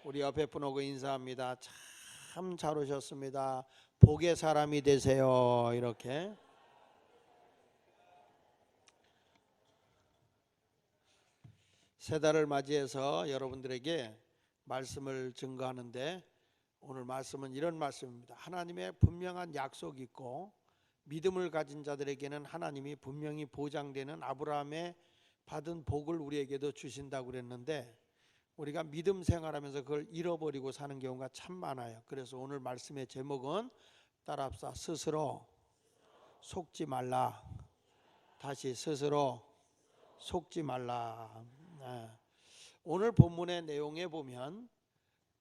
우리 옆에 분 오고 인사합니다. 참 잘 오셨습니다. 복의 사람이 되세요. 이렇게 새 달을 맞이해서 여러분들에게 말씀을 증거하는데, 오늘 말씀은 이런 말씀입니다. 하나님의 분명한 약속이 있고 믿음을 가진 자들에게는 하나님이 분명히 보장되는 아브라함의 받은 복을 우리에게도 주신다고 그랬는데, 우리가 믿음 생활하면서 그걸 잃어버리고 사는 경우가 참 많아요. 그래서 오늘 말씀의 제목은 따라합시다. 스스로 속지 말라. 다시 스스로 속지 말라. 오늘 본문의 내용에 보면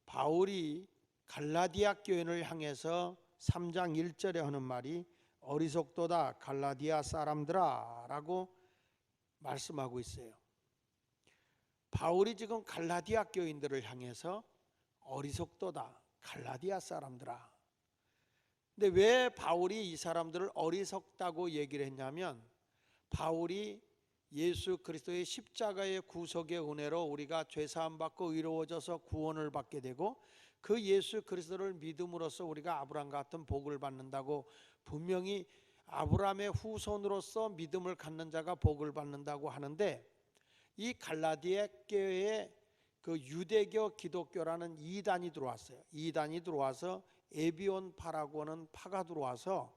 바울이 갈라디아 교인을 향해서 3장 1절에 하는 말이 어리석도다 갈라디아 사람들아 라고 말씀하고 있어요. 바울이 지금 갈라디아 교인들을 향해서 어리석도다 갈라디아 사람들아. 근데 왜 바울이 이 사람들을 어리석다고 얘기를 했냐면, 바울이 예수 그리스도의 십자가의 구속의 은혜로 우리가 죄사함 받고 의로워져서 구원을 받게 되고, 그 예수 그리스도를 믿음으로써 우리가 아브라함 같은 복을 받는다고, 분명히 아브라함의 후손으로서 믿음을 갖는 자가 복을 받는다고 하는데, 이 갈라디아 교회에 그 유대교 기독교라는 이단이 들어왔어요. 이단이 들어와서 에비온파라고 하는 파가 들어와서,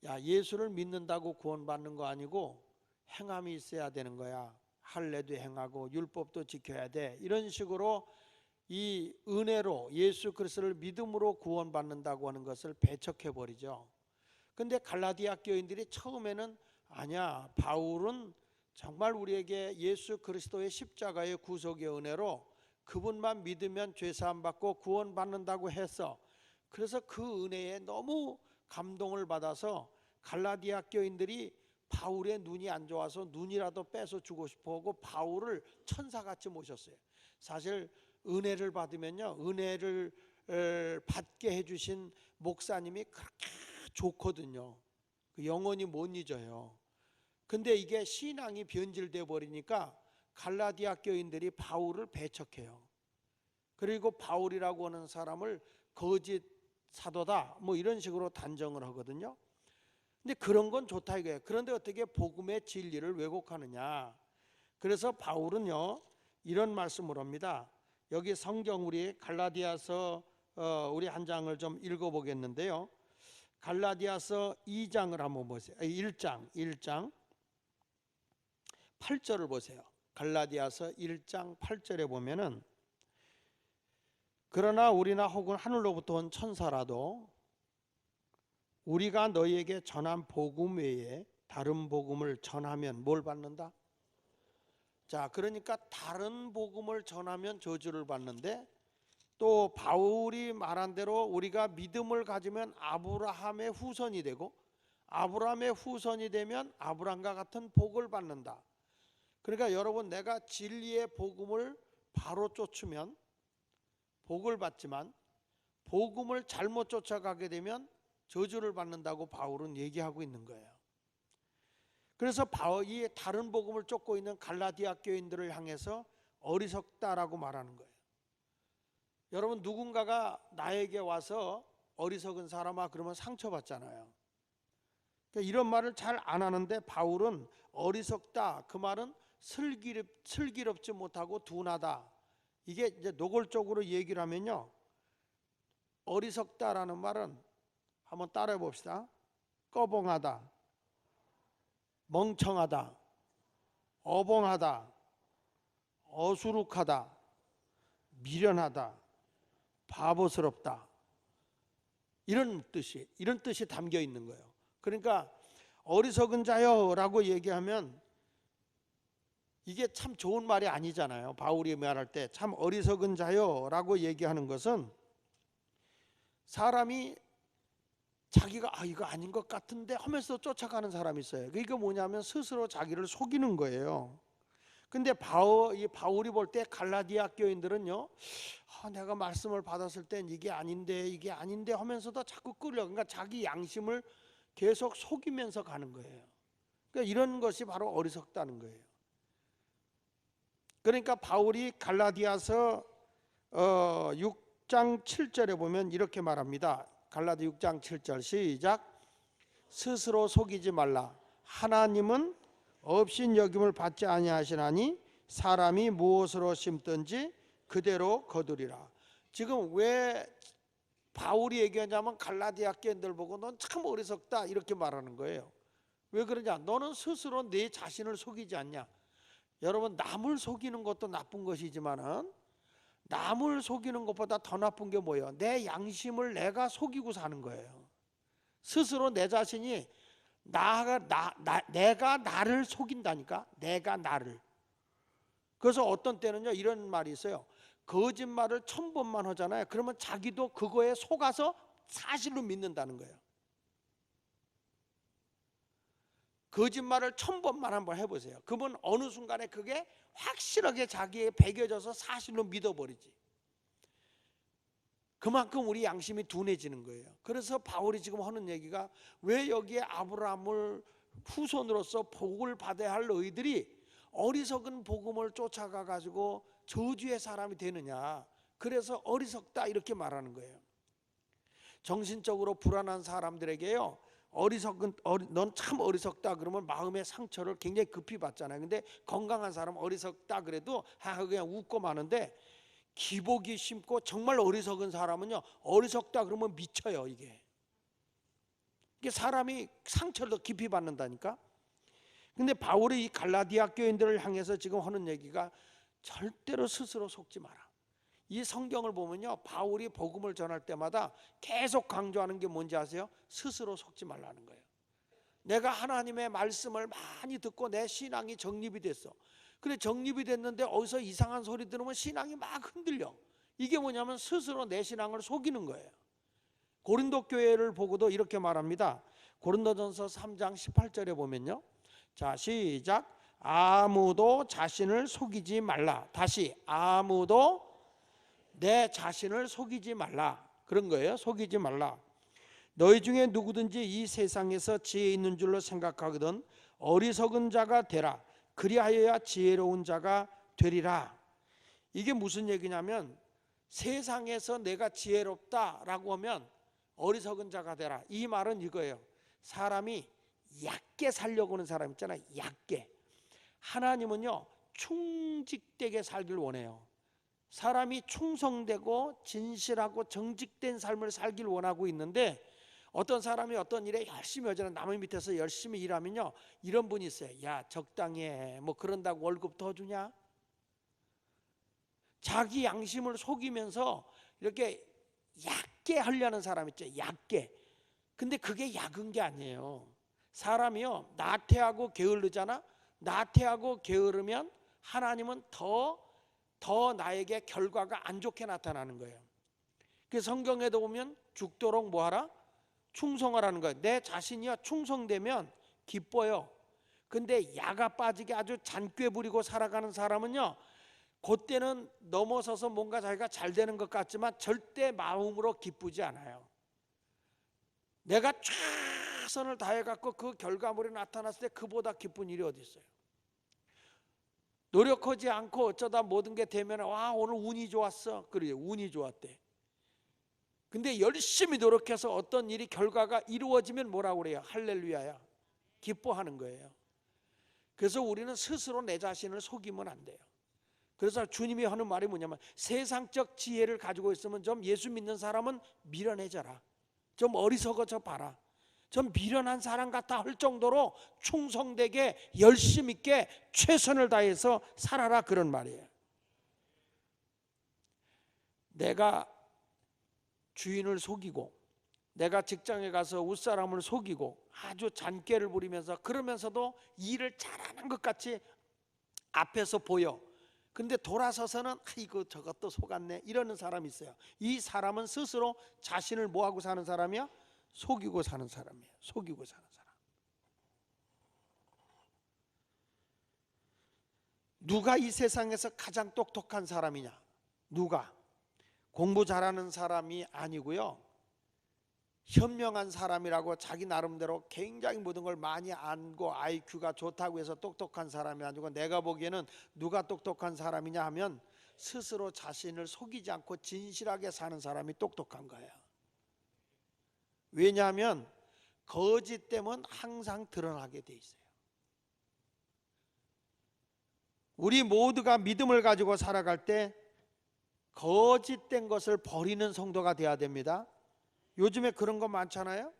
야, 예수를 믿는다고 구원받는 거 아니고 행함이 있어야 되는 거야. 할례도 행하고 율법도 지켜야 돼. 이런 식으로 이 은혜로 예수 그리스도를 믿음으로 구원받는다고 하는 것을 배척해 버리죠. 근데 갈라디아 교인들이 처음에는 아니야, 바울은 정말 우리에게 예수 그리스도의 십자가의 구속의 은혜로 그분만 믿으면 죄사함 받고 구원받는다고 해서, 그래서 그 은혜에 너무 감동을 받아서 갈라디아 교인들이 바울의 눈이 안 좋아서 눈이라도 빼서 주고 싶어 하고 바울을 천사같이 모셨어요. 사실 은혜를 받으면요, 은혜를 받게 해주신 목사님이 그렇게 좋거든요. 영원히 못 잊어요. 근데 이게 신앙이 변질돼 버리니까 갈라디아 교인들이 바울을 배척해요. 그리고 바울이라고 하는 사람을 거짓 사도다 뭐 이런 식으로 단정을 하거든요. 근데 그런 건 좋다 이거예요. 그런데 어떻게 복음의 진리를 왜곡하느냐. 그래서 바울은요 이런 말씀을 합니다. 여기 성경 우리 갈라디아서 우리 한 장을 좀 읽어보겠는데요. 갈라디아서 2장을 한번 보세요. 1장 8절을 보세요. 갈라디아서 1장 8절에 보면은, 그러나 우리나 혹은 하늘로부터 온 천사라도 우리가 너희에게 전한 복음 외에 다른 복음을 전하면 뭘 받는다? 자, 그러니까 다른 복음을 전하면 저주를 받는데, 또 바울이 말한 대로 우리가 믿음을 가지면 아브라함의 후손이 되고, 아브라함의 후손이 되면 아브라함과 같은 복을 받는다. 그러니까 여러분, 내가 진리의 복음을 바로 쫓으면 복을 받지만 복음을 잘못 쫓아가게 되면 저주를 받는다고 바울은 얘기하고 있는 거예요. 그래서 바울이 다른 복음을 쫓고 있는 갈라디아 교인들을 향해서 어리석다라고 말하는 거예요. 여러분, 누군가가 나에게 와서 어리석은 사람아 그러면 상처받잖아요. 그러니까 이런 말을 잘 안 하는데, 바울은 어리석다 그 말은 슬기롭지 못하고 둔하다, 이게 이제 노골적으로 얘기를 하면요, 어리석다라는 말은 한번 따라해 봅시다. 꺼벙하다, 멍청하다, 어벙하다, 어수룩하다, 미련하다, 바보스럽다, 이런 뜻이 담겨 있는 거예요. 그러니까 어리석은 자요 라고 얘기하면 이게 참 좋은 말이 아니잖아요. 바울이 말할 때 참 어리석은 자요 라고 얘기하는 것은, 사람이 자기가 이거 아닌 것 같은데 하면서 쫓아가는 사람이 있어요. 그게 뭐냐면 스스로 자기를 속이는 거예요. 근데 바울이 볼 때 갈라디아 교인들은요, 내가 말씀을 받았을 땐 이게 아닌데 하면서도 자꾸 끌려. 그러니까 자기 양심을 계속 속이면서 가는 거예요. 그러니까 이런 것이 바로 어리석다는 거예요. 그러니까 바울이 갈라디아서 6장 7절에 보면 이렇게 말합니다. 갈라디 6장 7절 시작. 스스로 속이지 말라. 하나님은 업신여김을 받지 아니하시나니 사람이 무엇으로 심든지 그대로 거두리라. 지금 왜 바울이 얘기하냐면 갈라디아 교인들 보고 넌 참 어리석다 이렇게 말하는 거예요. 왜 그러냐? 너는 스스로 내 자신을 속이지 않냐? 여러분, 남을 속이는 것도 나쁜 것이지만은 남을 속이는 것보다 더 나쁜 게 뭐예요? 내 양심을 내가 속이고 사는 거예요. 스스로 내 자신이 내가 나를 속인다니까. 내가 나를. 그래서 어떤 때는요 이런 말이 있어요. 거짓말을 1000번만 하잖아요. 그러면 자기도 그거에 속아서 사실로 믿는다는 거예요. 거짓말을 1000번만 한번 해보세요. 그러면 어느 순간에 그게 확실하게 자기에 배겨져서 사실로 믿어버리지. 그만큼 우리 양심이 둔해지는 거예요. 그래서 바울이 지금 하는 얘기가 왜 여기에 아브라함을 후손으로서 복을 받아야 할 너희들이 어리석은 복음을 쫓아가 가지고 저주의 사람이 되느냐. 그래서 어리석다 이렇게 말하는 거예요. 정신적으로 불안한 사람들에게요, 넌 참 어리석다 그러면 마음의 상처를 굉장히 급히 받잖아요. 근데 건강한 사람 어리석다 그래도 그냥 웃고 마는데, 기복이 심고 정말 어리석은 사람은요 어리석다 그러면 미쳐요. 이게 사람이 상처를 더 깊이 받는다니까. 근데 바울이 이 갈라디아 교인들을 향해서 지금 하는 얘기가 절대로 스스로 속지 마라. 이 성경을 보면요 바울이 복음을 전할 때마다 계속 강조하는 게 뭔지 아세요? 스스로 속지 말라는 거예요. 내가 하나님의 말씀을 많이 듣고 내 신앙이 정립이 됐어. 그래 정립이 됐는데 어디서 이상한 소리 들으면 신앙이 막 흔들려. 이게 뭐냐면 스스로 내 신앙을 속이는 거예요. 고린도 교회를 보고도 이렇게 말합니다. 고린도전서 3장 18절에 보면요, 자 시작. 아무도 자신을 속이지 말라. 다시, 아무도 내 자신을 속이지 말라. 그런 거예요. 속이지 말라. 너희 중에 누구든지 이 세상에서 지혜 있는 줄로 생각하거든 어리석은 자가 되라. 그리하여야 지혜로운 자가 되리라. 이게 무슨 얘기냐면, 세상에서 내가 지혜롭다라고 하면 어리석은 자가 되라. 이 말은 이거예요. 사람이 얕게 살려고 하는 사람 있잖아요. 얕게. 하나님은요 충직되게 살길 원해요. 사람이 충성되고 진실하고 정직된 삶을 살길 원하고 있는데, 어떤 사람이 어떤 일에 열심히 하잖아요. 남의 밑에서 열심히 일하면요 이런 분이 있어요. 야 적당히 해. 뭐 그런다고 월급 더 주냐? 자기 양심을 속이면서 이렇게 얕게 하려는 사람 있죠. 얕게. 근데 그게 약은 게 아니에요. 사람이요 나태하고 게으르잖아. 나태하고 게으르면 하나님은 더 나에게 결과가 안 좋게 나타나는 거예요. 그래서 성경에도 보면 죽도록 뭐하라? 충성하라는 거예요. 내 자신이요 충성되면 기뻐요. 근데 야가 빠지게 아주 잔꾀 부리고 살아가는 사람은요 그때는 넘어서서 뭔가 자기가 잘 되는 것 같지만 절대 마음으로 기쁘지 않아요. 내가 최선을 다해갖고 그 결과물이 나타났을 때 그보다 기쁜 일이 어디 있어요. 노력하지 않고 어쩌다 모든 게 되면 와 오늘 운이 좋았어. 그래요. 운이 좋았대. 근데 열심히 노력해서 어떤 일이 결과가 이루어지면 뭐라고 그래요? 할렐루야야. 기뻐하는 거예요. 그래서 우리는 스스로 내 자신을 속이면 안 돼요. 그래서 주님이 하는 말이 뭐냐면, 세상적 지혜를 가지고 있으면 좀 예수 믿는 사람은 밀어내져라. 좀 어리석어져 봐라. 좀 미련한 사람 같아 할 정도로 충성되게 열심 있게 최선을 다해서 살아라. 그런 말이에요. 내가 주인을 속이고 내가 직장에 가서 윗사람을 속이고 아주 잔꾀를 부리면서 그러면서도 일을 잘하는 것 같이 앞에서 보여. 근데 돌아서서는 이거 저것도 속았네 이러는 사람이 있어요. 이 사람은 스스로 자신을 뭐하고 사는 사람이야? 속이고 사는 사람이에요. 속이고 사는 사람. 누가 이 세상에서 가장 똑똑한 사람이냐? 누가? 공부 잘하는 사람이 아니고요, 현명한 사람이라고 자기 나름대로 굉장히 모든 걸 많이 알고 IQ가 좋다고 해서 똑똑한 사람이 아니고, 내가 보기에는 누가 똑똑한 사람이냐 하면 스스로 자신을 속이지 않고 진실하게 사는 사람이 똑똑한 거예요. 왜냐하면 거짓됨은 항상 드러나게 돼 있어요. 우리 모두가 믿음을 가지고 살아갈 때 거짓된 것을 버리는 성도가 돼야 됩니다. 요즘에 그런 거 많잖아요.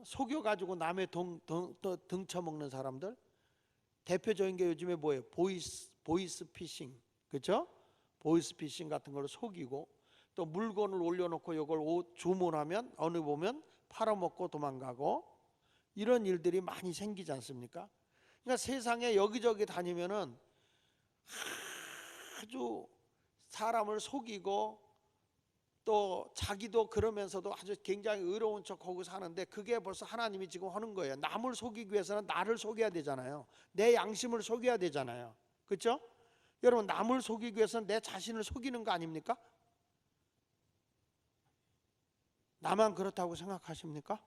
속여가지고 남의 등 쳐먹는 사람들. 대표적인 게 요즘에 뭐예요? 보이스 피싱, 그렇죠? 보이스 피싱 같은 걸 속이고 또 물건을 올려놓고 이걸 주문하면 어느 보면 팔아먹고 도망가고 이런 일들이 많이 생기지 않습니까? 그러니까 세상에 여기저기 다니면은 아주 사람을 속이고 또 자기도 그러면서도 아주 굉장히 의로운 척하고 사는데 그게 벌써 하나님이 지금 하는 거예요. 남을 속이기 위해서는 나를 속여야 되잖아요. 내 양심을 속여야 되잖아요. 그렇죠? 여러분, 남을 속이기 위해서는 내 자신을 속이는 거 아닙니까? 나만 그렇다고 생각하십니까?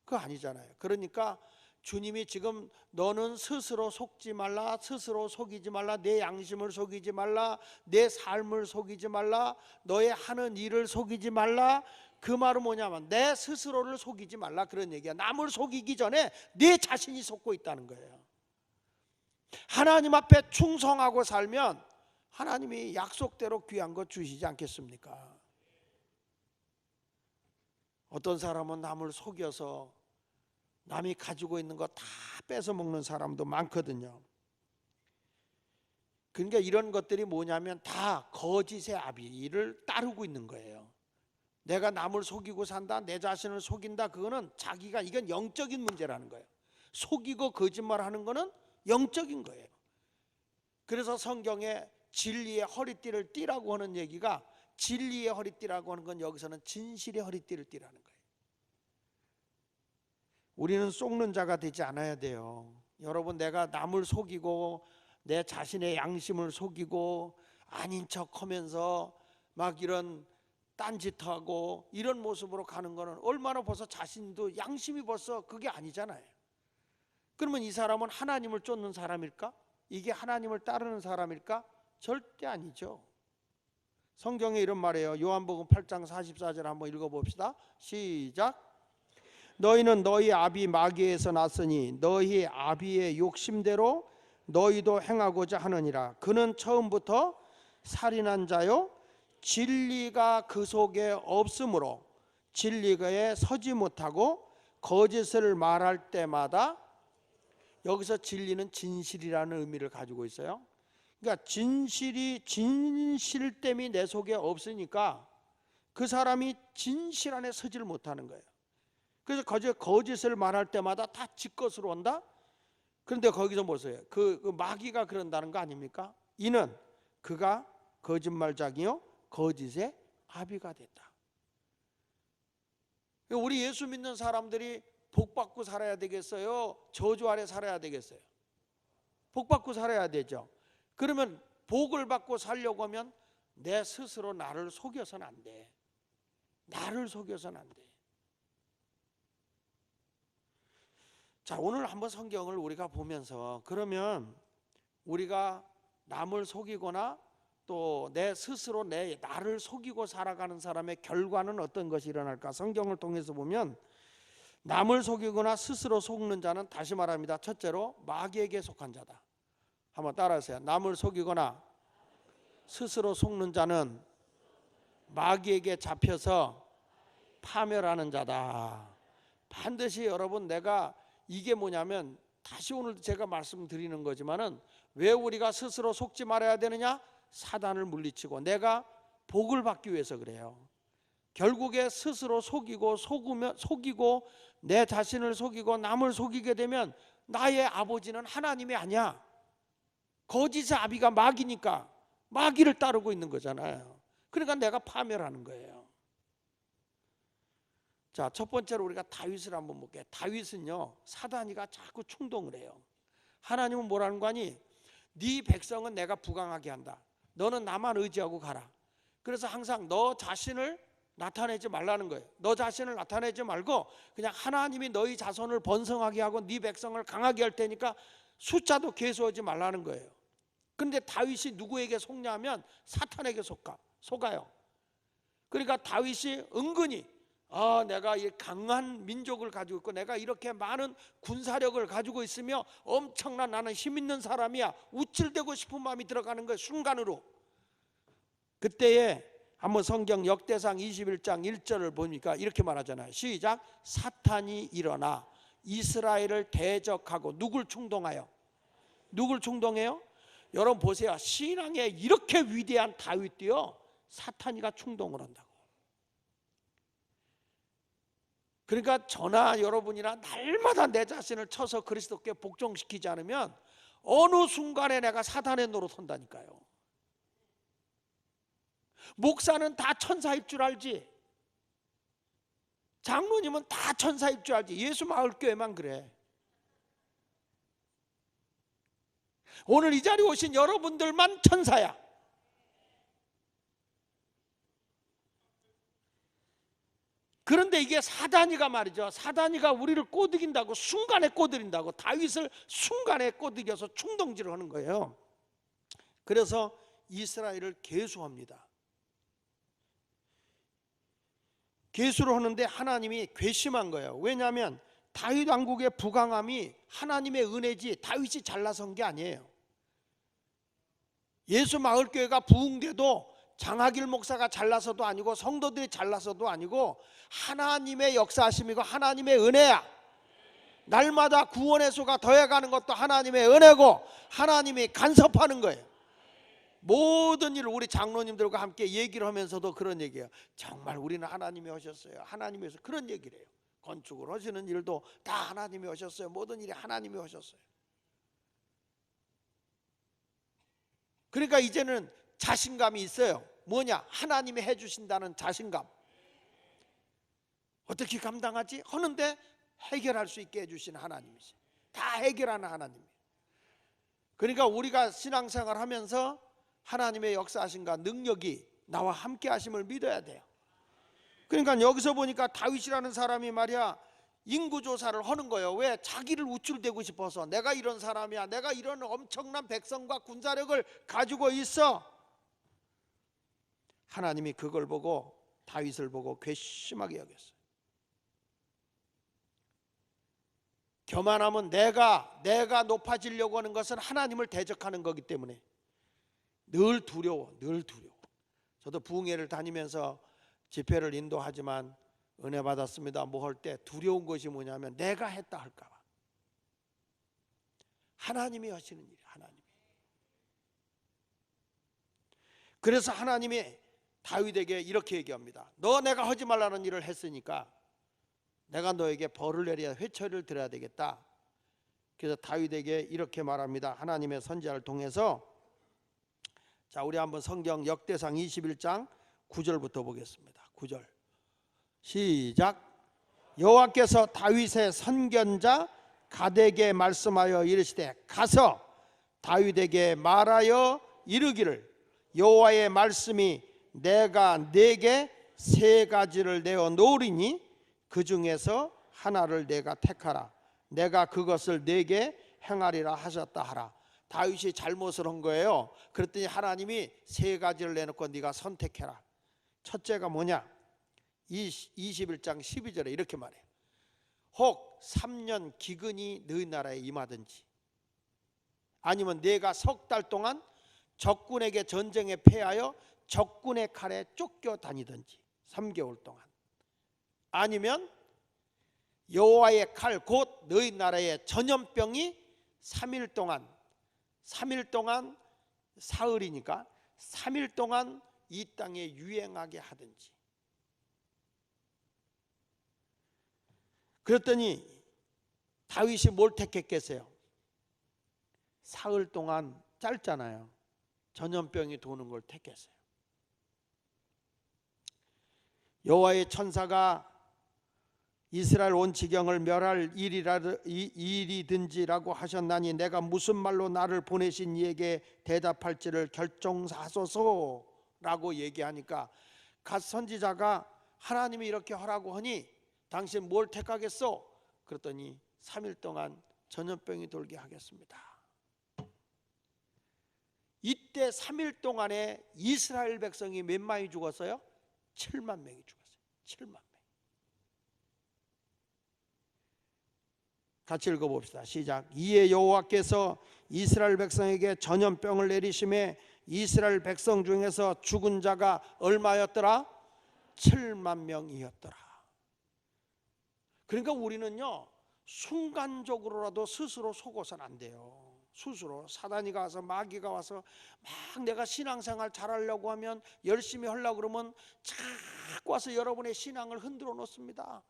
그거 아니잖아요. 그러니까 주님이 지금 너는 스스로 속지 말라, 스스로 속이지 말라, 내 양심을 속이지 말라, 내 삶을 속이지 말라, 너의 하는 일을 속이지 말라. 그 말은 뭐냐면 내 스스로를 속이지 말라 그런 얘기야. 남을 속이기 전에 내 자신이 속고 있다는 거예요. 하나님 앞에 충성하고 살면 하나님이 약속대로 귀한 거 주시지 않겠습니까? 어떤 사람은 남을 속여서 남이 가지고 있는 거 다 뺏어 먹는 사람도 많거든요. 그러니까 이런 것들이 뭐냐면 다 거짓의 아비를 따르고 있는 거예요. 내가 남을 속이고 산다, 내 자신을 속인다, 그거는 자기가, 이건 영적인 문제라는 거예요. 속이고 거짓말하는 거는 영적인 거예요. 그래서 성경에 진리의 허리띠를 띠라고 하는 얘기가, 진리의 허리띠라고 하는 건 여기서는 진실의 허리띠를 띠라는 거예요. 우리는 속는 자가 되지 않아야 돼요. 여러분, 내가 남을 속이고 내 자신의 양심을 속이고 아닌 척하면서 막 이런 딴짓하고 이런 모습으로 가는 거는 얼마나 벌써 자신도 양심이 벌써 그게 아니잖아요. 그러면 이 사람은 하나님을 쫓는 사람일까? 이게 하나님을 따르는 사람일까? 절대 아니죠. 성경에 이런 말이에요. 요한복음 8장 44절 한번 읽어봅시다. 시작. 너희는 너희 아비 마귀에서 났으니 너희 아비의 욕심대로 너희도 행하고자 하느니라. 그는 처음부터 살인한 자요 진리가 그 속에 없으므로 진리가에 서지 못하고 거짓을 말할 때마다, 여기서 진리는 진실이라는 의미를 가지고 있어요. 그러니까 진실됨이 내 속에 없으니까 그 사람이 진실 안에 서지를 못하는 거예요. 그래서 거짓을 말할 때마다 다 지 것으로 온다. 그런데 거기서 보세요. 그 마귀가 그런다는 거 아닙니까? 이는 그가 거짓말장이요 거짓의 아비가 됐다. 우리 예수 믿는 사람들이 복 받고 살아야 되겠어요? 저주 아래 살아야 되겠어요? 복 받고 살아야 되죠. 그러면 복을 받고 살려고 하면 내 스스로 나를 속여서는 안 돼. 나를 속여서는 안 돼. 자, 오늘 한번 성경을 우리가 보면서, 그러면 우리가 남을 속이거나 또 내 스스로 나를 속이고 살아가는 사람의 결과는 어떤 것이 일어날까? 성경을 통해서 보면 남을 속이거나 스스로 속는 자는, 다시 말합니다, 첫째로 마귀에게 속한 자다. 한번 따라하세요. 남을 속이거나 스스로 속는 자는 마귀에게 잡혀서 파멸하는 자다. 반드시 여러분, 내가 이게 뭐냐면, 다시 오늘 제가 말씀드리는 거지만은, 왜 우리가 스스로 속지 말아야 되느냐? 사단을 물리치고 내가 복을 받기 위해서 그래요. 결국에 스스로 속이고 내 자신을 속이고 남을 속이게 되면 나의 아버지는 하나님이 아니야. 거짓의 아비가 마귀니까 마귀를 따르고 있는 거잖아요. 그러니까 내가 파멸하는 거예요. 자, 첫 번째로 우리가 다윗을 한번 볼게요. 다윗은요, 사단이가 자꾸 충동을 해요. 하나님은 뭐라는 거 아니? 네 백성은 내가 부강하게 한다. 너는 나만 의지하고 가라. 그래서 항상 너 자신을 나타내지 말라는 거예요. 너 자신을 나타내지 말고 그냥 하나님이 너희 자손을 번성하게 하고 네 백성을 강하게 할 테니까 숫자도 계수하지 말라는 거예요. 그런데 다윗이 누구에게 속냐면 사탄에게 속아요. 그러니까 다윗이 은근히 내가 이 강한 민족을 가지고 있고 내가 이렇게 많은 군사력을 가지고 있으며 엄청난 나는 힘 있는 사람이야, 우쭐대고 싶은 마음이 들어가는 거예요. 순간으로. 그때에 한번 성경 역대상 21장 1절을 보니까 이렇게 말하잖아요. 시작. 사탄이 일어나 이스라엘을 대적하고. 누굴 충동하여? 누굴 충동해요? 여러분 보세요. 신앙에 이렇게 위대한 다윗도요, 사탄이가 충동을 한다고. 그러니까 저나 여러분이나 날마다 내 자신을 쳐서 그리스도께 복종시키지 않으면 어느 순간에 내가 사탄의 노릇한다니까요. 목사는 다 천사일 줄 알지, 장로님은 다 천사일 줄 알지, 예수 마을교회만 그래. 오늘 이 자리에 오신 여러분들만 천사야. 그런데 이게 사단이가 말이죠, 사단이가 우리를 꼬드긴다고, 순간에 꼬드린다고. 다윗을 순간에 꼬드겨서 충동질을 하는 거예요. 그래서 이스라엘을 계수합니다. 계수를 하는데 하나님이 괘씸한 거예요. 왜냐하면 다윗 왕국의 부강함이 하나님의 은혜지 다윗이 잘나서 한 게 아니에요. 예수 마을교회가 부흥돼도 장하길 목사가 잘나서도 아니고 성도들이 잘나서도 아니고 하나님의 역사하심이고 하나님의 은혜야. 날마다 구원의 수가 더해가는 것도 하나님의 은혜고 하나님이 간섭하는 거예요. 모든 일을 우리 장로님들과 함께 얘기를 하면서도 그런 얘기예요. 정말 우리는 하나님이 하셨어요. 하나님이 하셨어요. 그런 얘기를 해요. 건축을 하시는 일도 다 하나님이 하셨어요. 모든 일이 하나님이 하셨어요. 그러니까 이제는 자신감이 있어요. 뭐냐? 하나님이 해주신다는 자신감. 어떻게 감당하지? 하는데 해결할 수 있게 해주신 하나님이지. 다 해결하는 하나님. 그러니까 우리가 신앙생활 하면서 하나님의 역사하심과 능력이 나와 함께 하심을 믿어야 돼요. 그러니까 여기서 보니까 다윗이라는 사람이 말이야, 인구조사를 하는 거예요. 왜? 자기를 우쭐대고 싶어서. 내가 이런 사람이야, 내가 이런 엄청난 백성과 군사력을 가지고 있어. 하나님이 그걸 보고 다윗을 보고 괘씸하게 여겼어요. 교만하면 내가 높아지려고 하는 것은 하나님을 대적하는 거기 때문에 늘 두려워. 저도 부흥회를 다니면서 집회를 인도하지만 은혜 받았습니다 뭐 할 때 두려운 것이 뭐냐면 내가 했다 할까 봐. 하나님이 하시는 일이야. 하나님이. 그래서 하나님이 다윗에게 이렇게 얘기합니다. 너 내가 하지 말라는 일을 했으니까 내가 너에게 벌을 내려야 회초리를 들어야 되겠다. 그래서 다윗에게 이렇게 말합니다. 하나님의 선지자를 통해서. 자, 우리 한번 성경 역대상 21장 9절부터 보겠습니다. 9절 시작. 여호와께서 다윗의 선견자 갓에게 말씀하여 이르시되 가서 다윗에게 말하여 이르기를 여호와의 말씀이 내가 네게 세 가지를 내어 놓으리니 그 중에서 하나를 내가 택하라. 내가 그것을 네게 행하리라 하셨다 하라. 다윗이 잘못을 한 거예요. 그랬더니 하나님이 세 가지를 내놓고 네가 선택해라. 첫째가 뭐냐? 21장 12절에 이렇게 말해요. 혹 3년 기근이 너희 나라에 임하든지 아니면 네가 석 달 동안 적군에게 전쟁에 패하여 적군의 칼에 쫓겨 다니든지 3개월 동안 아니면 여호와의 칼 곧 너희 나라의 전염병이 3일 동안 사흘이니까 3일 동안 이 땅에 유행하게 하든지. 그랬더니 다윗이 뭘 택했겠어요? 사흘 동안 짧잖아요. 전염병이 도는 걸 택했어요. 여호와의 천사가 이스라엘 온 지경을 멸할 일이든지라고 하셨나니 내가 무슨 말로 나를 보내신 이에게 대답할지를 결정하소서라고 얘기하니까 갓 선지자가 하나님이 이렇게 하라고 하니 당신 뭘 택하겠소? 그랬더니 3일 동안 전염병이 돌게 하겠습니다. 이때 3일 동안에 이스라엘 백성이 몇 만이 죽었어요? 7만 명이 죽었어요. 7만 명. 같이 읽어봅시다. 시작. 이에 여호와께서 이스라엘 백성에게 전염병을 내리심에 이스라엘 백성 중에서 죽은 자가 얼마였더라? 7만 명이었더라. 그러니까 우리는요, 순간적으로라도 스스로 속어서는 안 돼요. 스스로 사단이 가서 마귀가 와서 막 내가 신앙생활 잘하려고 하면, 열심히 하려고 그러면 자꾸 와서 여러분의 신앙을 흔들어 놓습니다.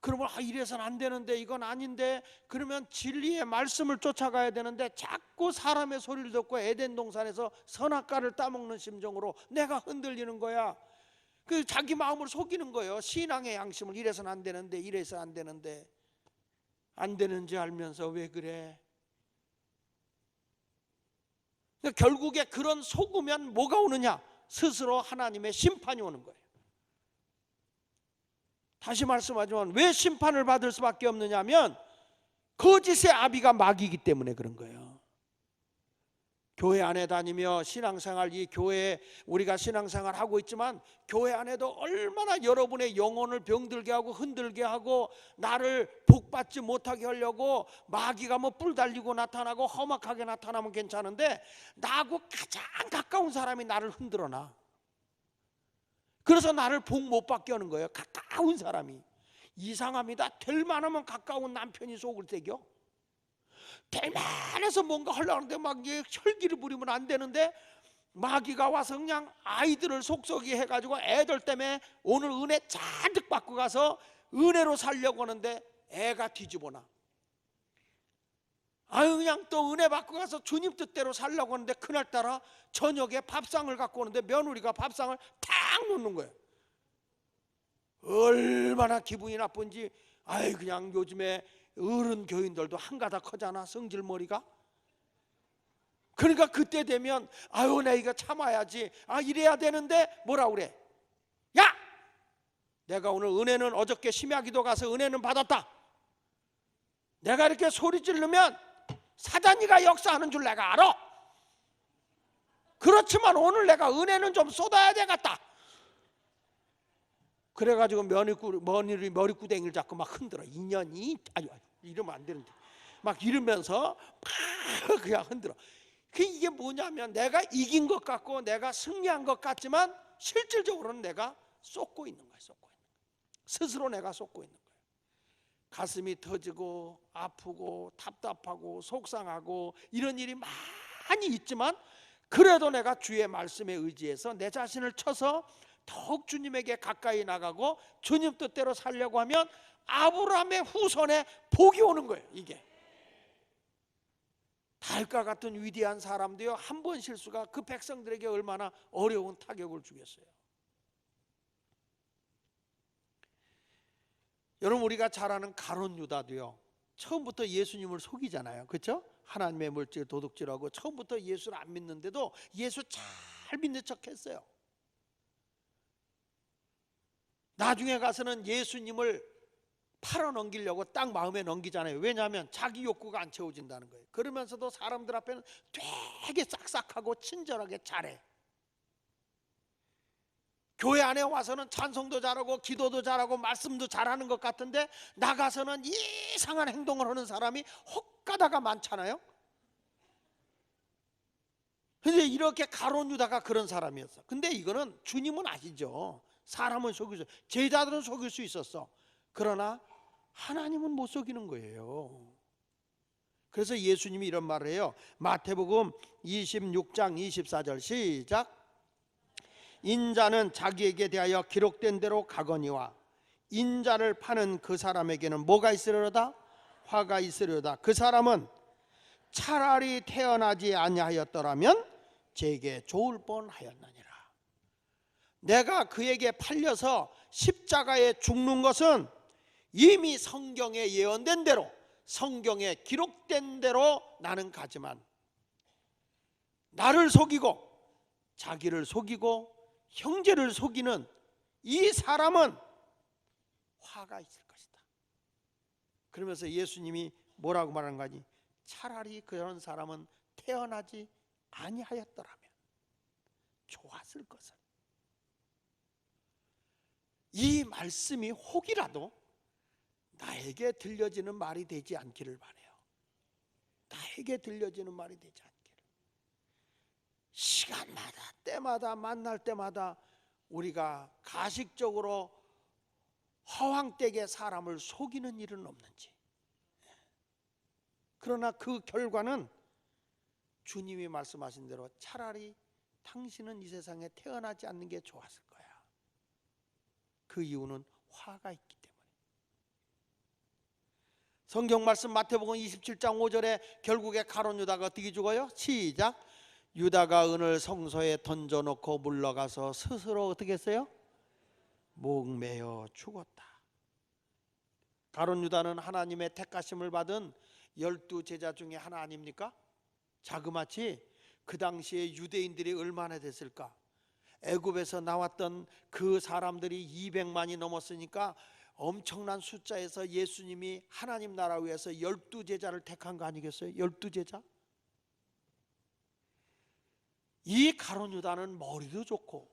그러면 이래서는 안 되는데, 이건 아닌데, 그러면 진리의 말씀을 쫓아가야 되는데 자꾸 사람의 소리를 듣고 에덴 동산에서 선악과를 따먹는 심정으로 내가 흔들리는 거야. 그 자기 마음을 속이는 거예요. 신앙의 양심을. 이래서는 안 되는데, 이래서 안 되는데, 안 되는지 알면서 왜 그래? 그러니까 결국에 그런 속으면 뭐가 오느냐? 스스로 하나님의 심판이 오는 거예요. 다시 말씀하지만 왜 심판을 받을 수밖에 없느냐면 거짓의 아비가 마귀이기 때문에 그런 거예요. 교회 안에 다니며 신앙생활, 이 교회에 우리가 신앙생활 하고 있지만 교회 안에도 얼마나 여러분의 영혼을 병들게 하고 흔들게 하고 나를 복받지 못하게 하려고 마귀가 뭐 뿔 달리고 나타나고 험악하게 나타나면 괜찮은데 나하고 가장 가까운 사람이 나를 흔들어놔. 그래서 나를 복 못 받게 하는 거예요. 가까운 사람이. 이상합니다. 될 만하면 가까운 남편이 속을 새겨. 될 만해서 뭔가 하려고 하는데 막 혈기를 부리면 안 되는데 마귀가 와서 그냥 아이들을 속썩이 해가지고 애들 때문에 오늘 은혜 잔뜩 받고 가서 은혜로 살려고 하는데 애가 뒤집어놔. 그냥 또 은혜 받고 가서 주님 뜻대로 살려고 하는데 그날따라 저녁에 밥상을 갖고 오는데 며느리가 밥상을 탁 놓는 거예요. 얼마나 기분이 나쁜지. 그냥 요즘에 어른 교인들도 한가닥 하잖아, 성질머리가. 그러니까 그때 되면 나 이거 참아야지, 이래야 되는데 뭐라 그래? 야! 내가 오늘 은혜는 어저께 심야기도 가서 은혜는 받았다. 내가 이렇게 소리 지르면 사단이가 역사하는 줄 내가 알아. 그렇지만 오늘 내가 은혜는 좀 쏟아야 되겠다. 그래가지고 머리구댕이를 잡고 막 흔들어. 인연이 이러면 안 되는데 막 이러면서 막 그냥 흔들어. 이게 뭐냐면 내가 이긴 것 같고 내가 승리한 것 같지만 실질적으로는 내가 쏟고 있는 거야. 스스로 내가 쏟고 있는 거야. 가슴이 터지고 아프고 답답하고 속상하고 이런 일이 많이 있지만 그래도 내가 주의 말씀에 의지해서 내 자신을 쳐서 더욱 주님에게 가까이 나가고 주님 뜻대로 살려고 하면 아브라함의 후손에 복이 오는 거예요. 이게 달과 같은 위대한 사람도요, 한 번 실수가 그 백성들에게 얼마나 어려운 타격을 주겠어요. 여러분, 우리가 잘 아는 가룟 유다도요, 처음부터 예수님을 속이잖아요. 그렇죠? 하나님의 물질 도둑질하고 처음부터 예수를 안 믿는데도 예수 잘 믿는 척 했어요. 나중에 가서는 예수님을 팔아넘기려고 딱 마음에 넘기잖아요. 왜냐하면 자기 욕구가 안 채워진다는 거예요. 그러면서도 사람들 앞에는 되게 싹싹하고 친절하게 잘해. 교회 안에 와서는 찬송도 잘하고 기도도 잘하고 말씀도 잘하는 것 같은데 나가서는 이상한 행동을 하는 사람이 혹가다가 많잖아요. 근데 이렇게 가룟 유다가 그런 사람이었어. 근데 이거는 주님은 아시죠. 사람은 속일 수, 제자들은 속일 수 있었어. 그러나 하나님은 못 속이는 거예요. 그래서 예수님이 이런 말을 해요. 마태복음 26장 24절 시작. 인자는 자기에게 대하여 기록된 대로 가거니와 인자를 파는 그 사람에게는 뭐가 있으려다? 화가 있으려다. 그 사람은 차라리 태어나지 아니하였더라면 제게 좋을 뻔하였느니라. 내가 그에게 팔려서 십자가에 죽는 것은 이미 성경에 예언된 대로, 성경에 기록된 대로 나는 가지만 나를 속이고 자기를 속이고 형제를 속이는 이 사람은 화가 있을 것이다. 그러면서 예수님이 뭐라고 말하는 거지? 차라리 그런 사람은 태어나지 아니하였더라면 좋았을 것을. 이 말씀이 혹이라도 나에게 들려지는 말이 되지 않기를 바라요. 나에게 들려지는 말이 되지 않기를. 시간마다 때마다 만날 때마다 우리가 가식적으로 허황되게 사람을 속이는 일은 없는지. 그러나 그 결과는 주님이 말씀하신 대로 차라리 당신은 이 세상에 태어나지 않는 게 좋았을 거야. 그 이유는 화가 있기 때문에. 성경 말씀 마태복음 27장 5절에 결국에 가룟 유다가 어떻게 죽어요? 시작. 유다가 은을 성소에 던져놓고 물러가서 스스로 어떻게 했어요? 목매어 죽었다. 가룟 유다는 하나님의 택하심을 받은 12제자 중에 하나 아닙니까? 자그마치 그 당시에 유대인들이 얼마나 됐을까? 애굽에서 나왔던 그 사람들이 200만이 넘었으니까 엄청난 숫자에서 예수님이 하나님 나라 위해서 12제자를 택한 거 아니겠어요? 12제자? 이 가룟 유다는 머리도 좋고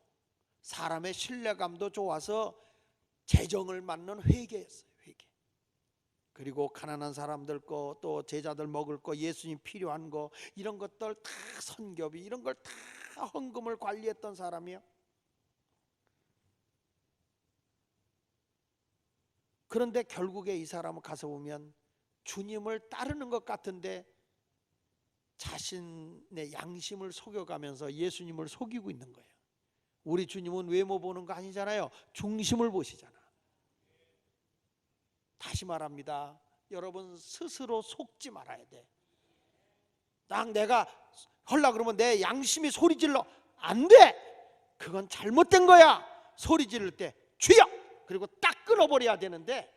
사람의 신뢰감도 좋아서 재정을 맡는 회계였어요. 회계. 그리고 가난한 사람들 거, 또 제자들 먹을 거, 예수님 필요한 거, 이런 것들 다 선교비, 이런 걸 다 헌금을 관리했던 사람이요. 그런데 결국에 이 사람은 가서 보면 주님을 따르는 것 같은데 자신의 양심을 속여가면서 예수님을 속이고 있는 거예요. 우리 주님은 외모 보는 거 아니잖아요. 중심을 보시잖아. 다시 말합니다. 여러분 스스로 속지 말아야 돼. 딱 내가 하려고 그러면 내 양심이 소리 질러. 안 돼. 그건 잘못된 거야. 소리 지를 때 주여! 그리고 딱 끊어버려야 되는데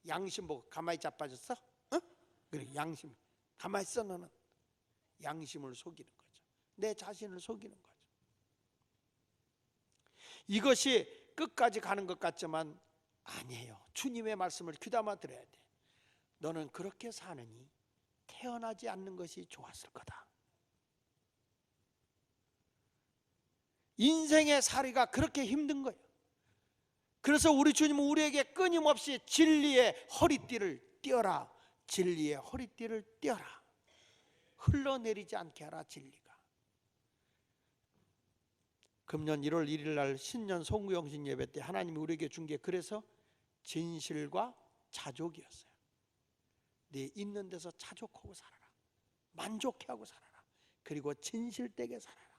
양심 보고 가만히 자빠졌어? 어? 그래, 양심 가만히 있어. 너는 양심을 속이는 거죠. 내 자신을 속이는 거죠. 이것이 끝까지 가는 것 같지만 아니에요. 주님의 말씀을 귀담아 들어야 돼. 너는 그렇게 사느니 태어나지 않는 것이 좋았을 거다. 인생의 살이가 그렇게 힘든 거예요. 그래서 우리 주님은 우리에게 끊임없이 진리의 허리띠를 띄어라. 진리의 허리띠를 띄어라. 흘러내리지 않게 하라. 진리가. 금년 1월 1일 날 신년 송구영신 예배 때 하나님이 우리에게 준 게 그래서 진실과 자족이었어요. 네 있는 데서 자족하고 살아라. 만족해하고 살아라. 그리고 진실되게 살아라.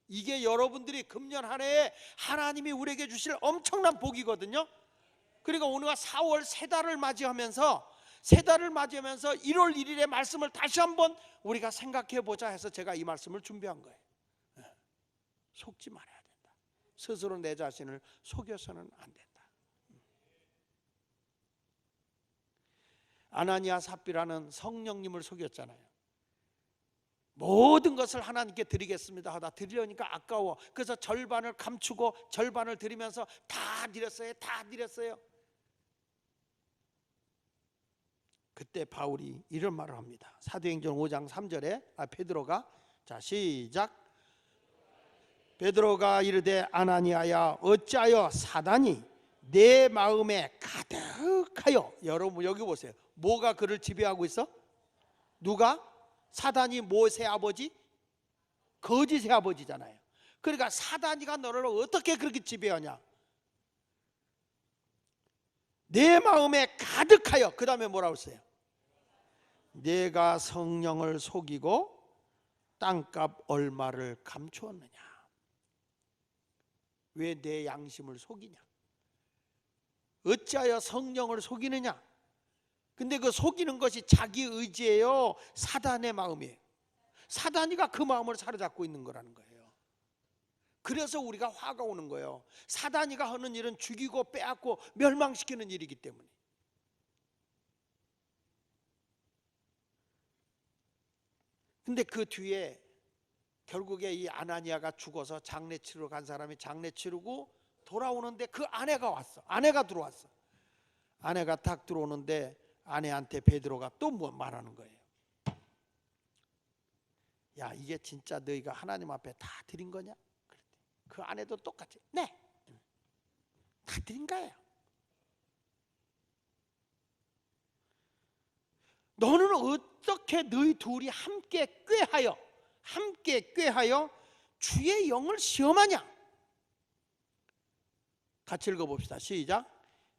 이게 여러분들이 금년 한 해에 하나님이 우리에게 주실 엄청난 복이거든요. 그러니까 오늘가 4월 세 달을 맞이하면서 1월 1일의 말씀을 다시 한번 우리가 생각해 보자 해서 제가 이 말씀을 준비한 거예요. 속지 말아야 된다. 스스로 내 자신을 속여서는 안 된다. 아나니아 삽비라는 성령님을 속였잖아요. 모든 것을 하나님께 드리겠습니다 하다 드리려니까 아까워. 그래서 절반을 감추고 절반을 드리면서 다 드렸어요. 다 드렸어요. 그때 바울이 이런 말을 합니다. 사도행전 5장 3절에 베드로가 자 시작. 베드로가 이르되 아나니아야 어찌하여 사단이 내 마음에 가득하여. 여러분 여기 보세요. 뭐가 그를 지배하고 있어? 누가? 사단이 무엇의 아버지? 거짓의 아버지잖아요. 그러니까 사단이가 너를 어떻게 그렇게 지배하냐? 내 마음에 가득하여. 그 다음에 뭐라고 했어요? 내가 성령을 속이고 땅값 얼마를 감추었느냐? 왜 내 양심을 속이냐? 어찌하여 성령을 속이느냐? 근데 그 속이는 것이 자기 의지예요? 사단의 마음이에요? 사단이가 그 마음을 사로잡고 있는 거라는 거예요. 그래서 우리가 화가 오는 거예요. 사단이가 하는 일은 죽이고 빼앗고 멸망시키는 일이기 때문에. 근데 그 뒤에 결국에 이 아나니아가 죽어서 장례 치르러 간 사람이 장례 치르고 돌아오는데 그 아내가 왔어. 아내가 들어왔어. 아내가 딱 들어오는데 아내한테 베드로가 또 뭐 말하는 거예요. 야, 이게 진짜 너희가 하나님 앞에 다 드린 거냐? 그 아내도 똑같이 네, 다 드린 거예요. 너는 어떻게 너희 둘이 함께 꾀하여 주의 영을 시험하냐? 같이 읽어봅시다. 시작.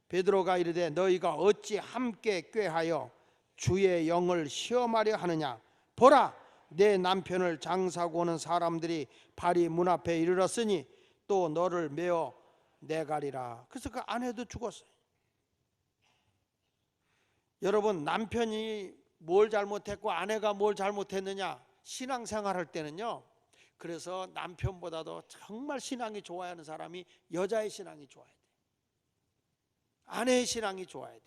베드로가 이르되 너희가 어찌 함께 꾀하여 주의 영을 시험하려 하느냐? 보라, 내 남편을 장사하고 오는 사람들이 발이 문 앞에 이르렀으니 또 너를 메어 내가리라. 그래서 그 아내도 죽었어요. 여러분, 남편이 뭘 잘못했고 아내가 뭘 잘못했느냐? 신앙생활할 때는요, 그래서 남편보다도 정말 신앙이 좋아야 하는 사람이 여자의 신앙이 좋아야 돼. 아내의 신앙이 좋아야 돼.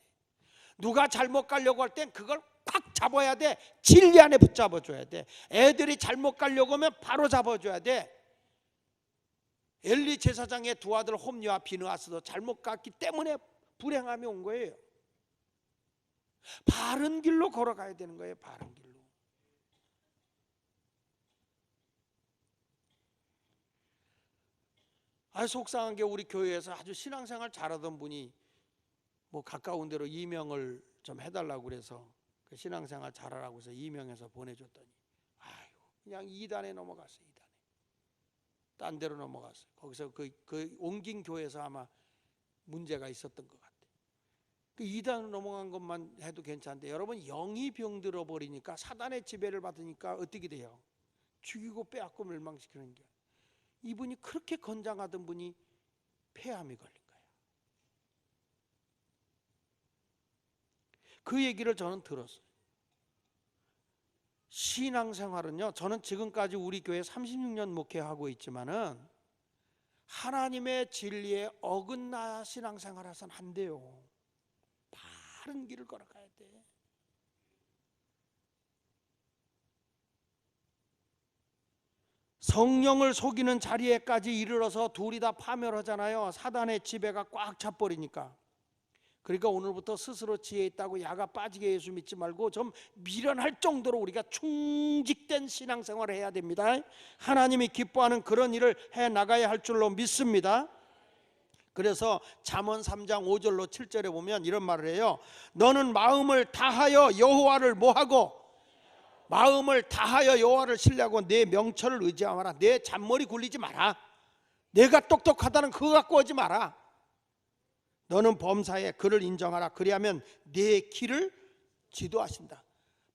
누가 잘못 가려고 할 땐 그걸 꽉 잡아야 돼. 진리 안에 붙잡아줘야 돼. 애들이 잘못 가려고 하면 바로 잡아줘야 돼. 엘리 제사장의 두 아들 홈리와 비느하스도 잘못 갔기 때문에 불행함이 온 거예요. 바른 길로 걸어가야 되는 거예요. 바른 길로. 속상한 게 우리 교회에서 아주 신앙생활 잘하던 분이 뭐 가까운 데로 이명을 좀 해달라고 그래서 그 신앙생활 잘하라고 해서 이명해서 보내줬더니 그냥 2단에 넘어갔어요. 2단에 딴 데로 넘어갔어요. 거기서 그 옮긴 교회에서 아마 문제가 있었던 것 같아요. 그 2단으로 넘어간 것만 해도 괜찮은데 여러분, 영이 병들어 버리니까 사단의 지배를 받으니까 어떻게 돼요? 죽이고 빼앗고 멸망시키는 게. 이분이 그렇게 건장하던 분이 폐암이 걸린 거예요. 그 얘기를 저는 들었어요. 신앙생활은요, 저는 지금까지 우리 교회 36년 목회하고 있지만은 하나님의 진리에 어긋나 신앙생활해서는 안 돼요. 바른 길을 걸어가야 돼. 성령을 속이는 자리에까지 이르러서 둘이 다 파멸하잖아요. 사단의 지배가 꽉 차버리니까. 그러니까 오늘부터 스스로 지혜 있다고 야가 빠지게 예수 믿지 말고 좀 미련할 정도로 우리가 충직된 신앙생활을 해야 됩니다. 하나님이 기뻐하는 그런 일을 해나가야 할 줄로 믿습니다. 그래서 잠언 3장 5절로 7절에 보면 이런 말을 해요. 너는 마음을 다하여 여호와를 뭐하고? 마음을 다하여 여호와를 신뢰하고 내 명철을 의지하지 마라. 내 잔머리 굴리지 마라. 내가 똑똑하다는 그거 갖고 오지 마라. 너는 범사에 그를 인정하라. 그리하면 내 길을 지도하신다.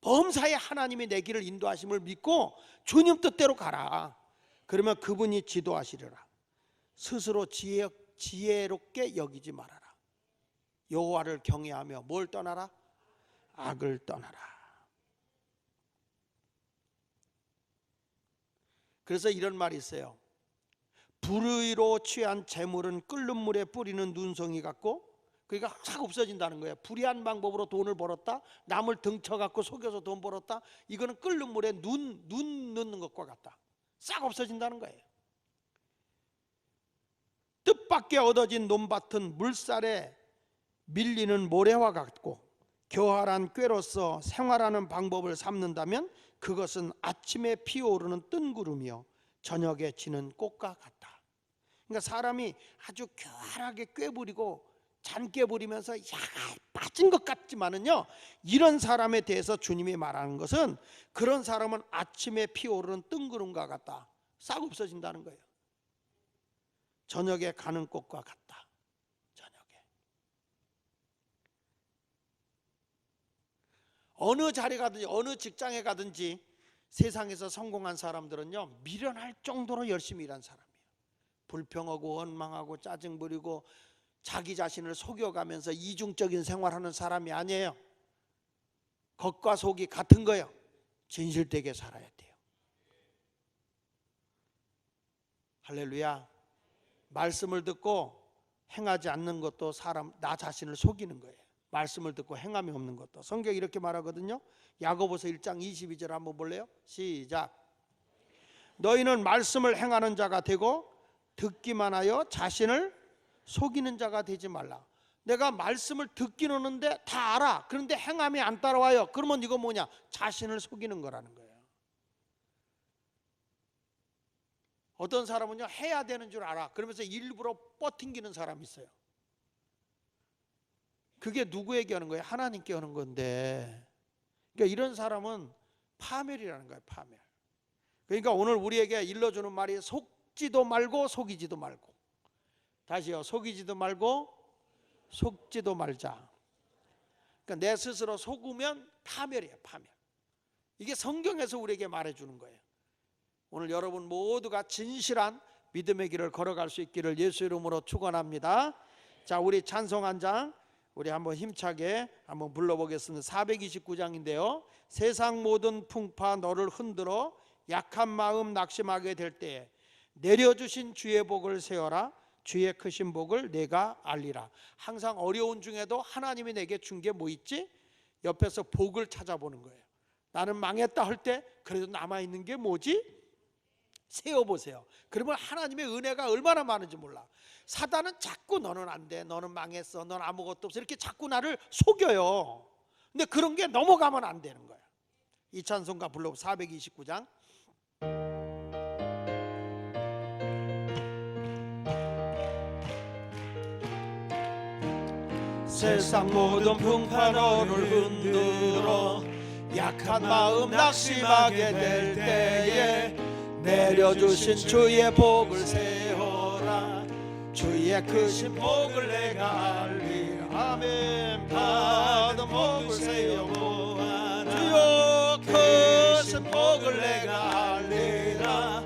범사에 하나님이 내 길을 인도하심을 믿고 주님 뜻대로 가라. 그러면 그분이 지도하시리라. 스스로 지혜롭게 여기지 말아라. 여호와를 경외하며 뭘 떠나라? 악을 떠나라. 그래서 이런 말이 있어요. 불의로 취한 재물은 끓는 물에 뿌리는 눈송이 같고, 그러니까 싹 없어진다는 거예요. 불의한 방법으로 돈을 벌었다, 남을 등쳐갖고 속여서 돈 벌었다, 이거는 끓는 물에 눈 넣는 것과 같다. 싹 없어진다는 거예요. 뜻밖의 얻어진 논밭은 물살에 밀리는 모래와 같고, 교활한 꾀로서 생활하는 방법을 삼는다면 그것은 아침에 피어오르는 뜬구름이요 저녁에 지는 꽃과 같다. 그러니까 사람이 아주 교활하게 꾀부리고 잔꾀 부리면서 야가 빠진 것 같지만은요, 이런 사람에 대해서 주님이 말하는 것은 그런 사람은 아침에 피어오르는 뜬구름과 같다. 싹 없어진다는 거예요. 저녁에 가는 꽃과 같다. 저녁에 어느 자리 가든지 어느 직장에 가든지 세상에서 성공한 사람들은요, 미련할 정도로 열심히 일한 사람이에요. 불평하고 원망하고 짜증 부리고 자기 자신을 속여가면서 이중적인 생활하는 사람이 아니에요. 겉과 속이 같은 거예요. 진실되게 살아야 돼요. 할렐루야. 말씀을 듣고 행하지 않는 것도 나 자신을 속이는 거예요. 말씀을 듣고 행함이 없는 것도. 성경이 이렇게 말하거든요. 야고보서 1장 22절 한번 볼래요? 시작. 너희는 말씀을 행하는 자가 되고 듣기만 하여 자신을 속이는 자가 되지 말라. 내가 말씀을 듣긴 하는데 다 알아. 그런데 행함이 안 따라와요. 그러면 이거 뭐냐? 자신을 속이는 거라는 거예요. 어떤 사람은요 해야 되는 줄 알아. 그러면서 일부러 뻗팅기는 사람이 있어요. 그게 누구에게 하는 거예요? 하나님께 하는 건데. 그러니까 이런 사람은 파멸이라는 거예요. 파멸. 그러니까 오늘 우리에게 일러주는 말이 속지도 말고 속이지도 말고. 다시요. 속이지도 말고 속지도 말자. 그러니까 내 스스로 속으면 파멸이에요. 파멸. 이게 성경에서 우리에게 말해주는 거예요. 오늘 여러분 모두가 진실한 믿음의 길을 걸어갈 수 있기를 예수 이름으로 축원합니다. 자, 우리 찬송 한 장 우리 한번 힘차게 한번 불러보겠습니다. 429장인데요. 세상 모든 풍파 너를 흔들어 약한 마음 낙심하게 될 때에 내려주신 주의 복을 세워라. 주의 크신 복을 내가 알리라. 항상 어려운 중에도 하나님이 내게 준 게 뭐 있지? 옆에서 복을 찾아보는 거예요. 나는 망했다 할 때 그래도 남아있는 게 뭐지? 세어보세요. 그러면 하나님의 은혜가 얼마나 많은지 몰라. 사단은 자꾸 너는 안 돼, 너는 망했어, 넌 아무것도 없어, 이렇게 자꾸 나를 속여요. 근데 그런 게 넘어가면 안 되는 거야. 이 찬송가 불러 429장. 세상 모든 풍파 너를 흔들어 약한 마음 낙심하게 될 때에 내려주신 주의 복을 세워라. 주의 크신 복을 내가 알리라. 아멘. 받은 복을 세워보아라. 주여 크신 복을 내가 알리라.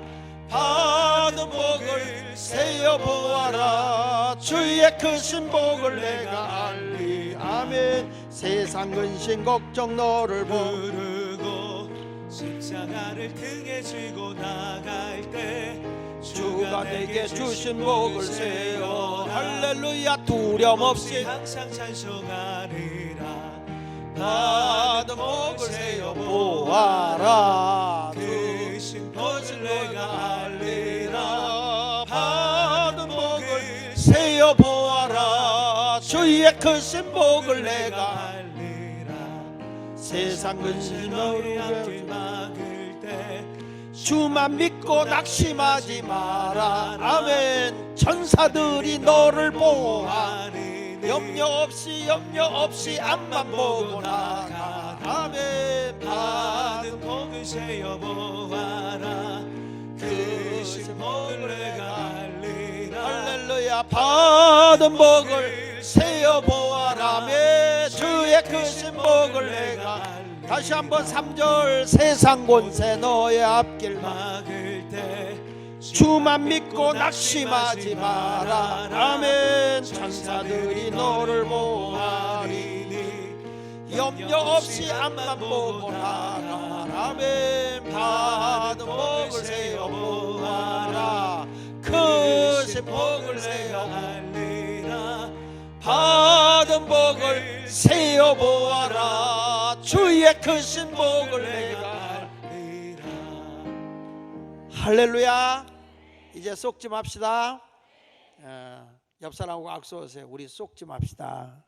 받은 복을 세워보아라. 주의 크신 복을 내가 알리라. 아멘. 세상 근심 걱정 너를 부르고 십자가를 등에 지고 나갈 때 주가 내게 주신 복을 세워 할렐루야 두려움 없이 항상 찬송하리라. 받은 복을 세워 보아라. 크신 복을 내가 알리라. 받은 복을 세워 보아라. 주의 크신 복을 내가 알리라. 세상 근심 너를 막을 때 주만 믿고 낙심하지 마라. 아멘. 천사들이 너를 보호하니 염려 없이 앞만 보고 나가. 아멘. 받은 복을 세어 보아라. 크신 복을 내가 알리라. 할렐루야. 받은 복을 세어 보아라. 아멘. 주의 크신 복을 내가 알리라. 다시 한번 3절. 세상 권세 너의 앞길 막을 때 주만 믿고 낙심하지 마라. 아멘. 천사들이 너를 보호하리니 염려 없이 앞만 보고 나가. 아멘. 받은 복을 세어 보아라. 크신 복을 내가 알리라. 받은 복을 세어 보아라. 주의 크신 복을 내가 알리라. 할렐루야. 이제 쏙지 맙시다. 옆 사람하고 악수하세요. 우리 쏙지 맙시다.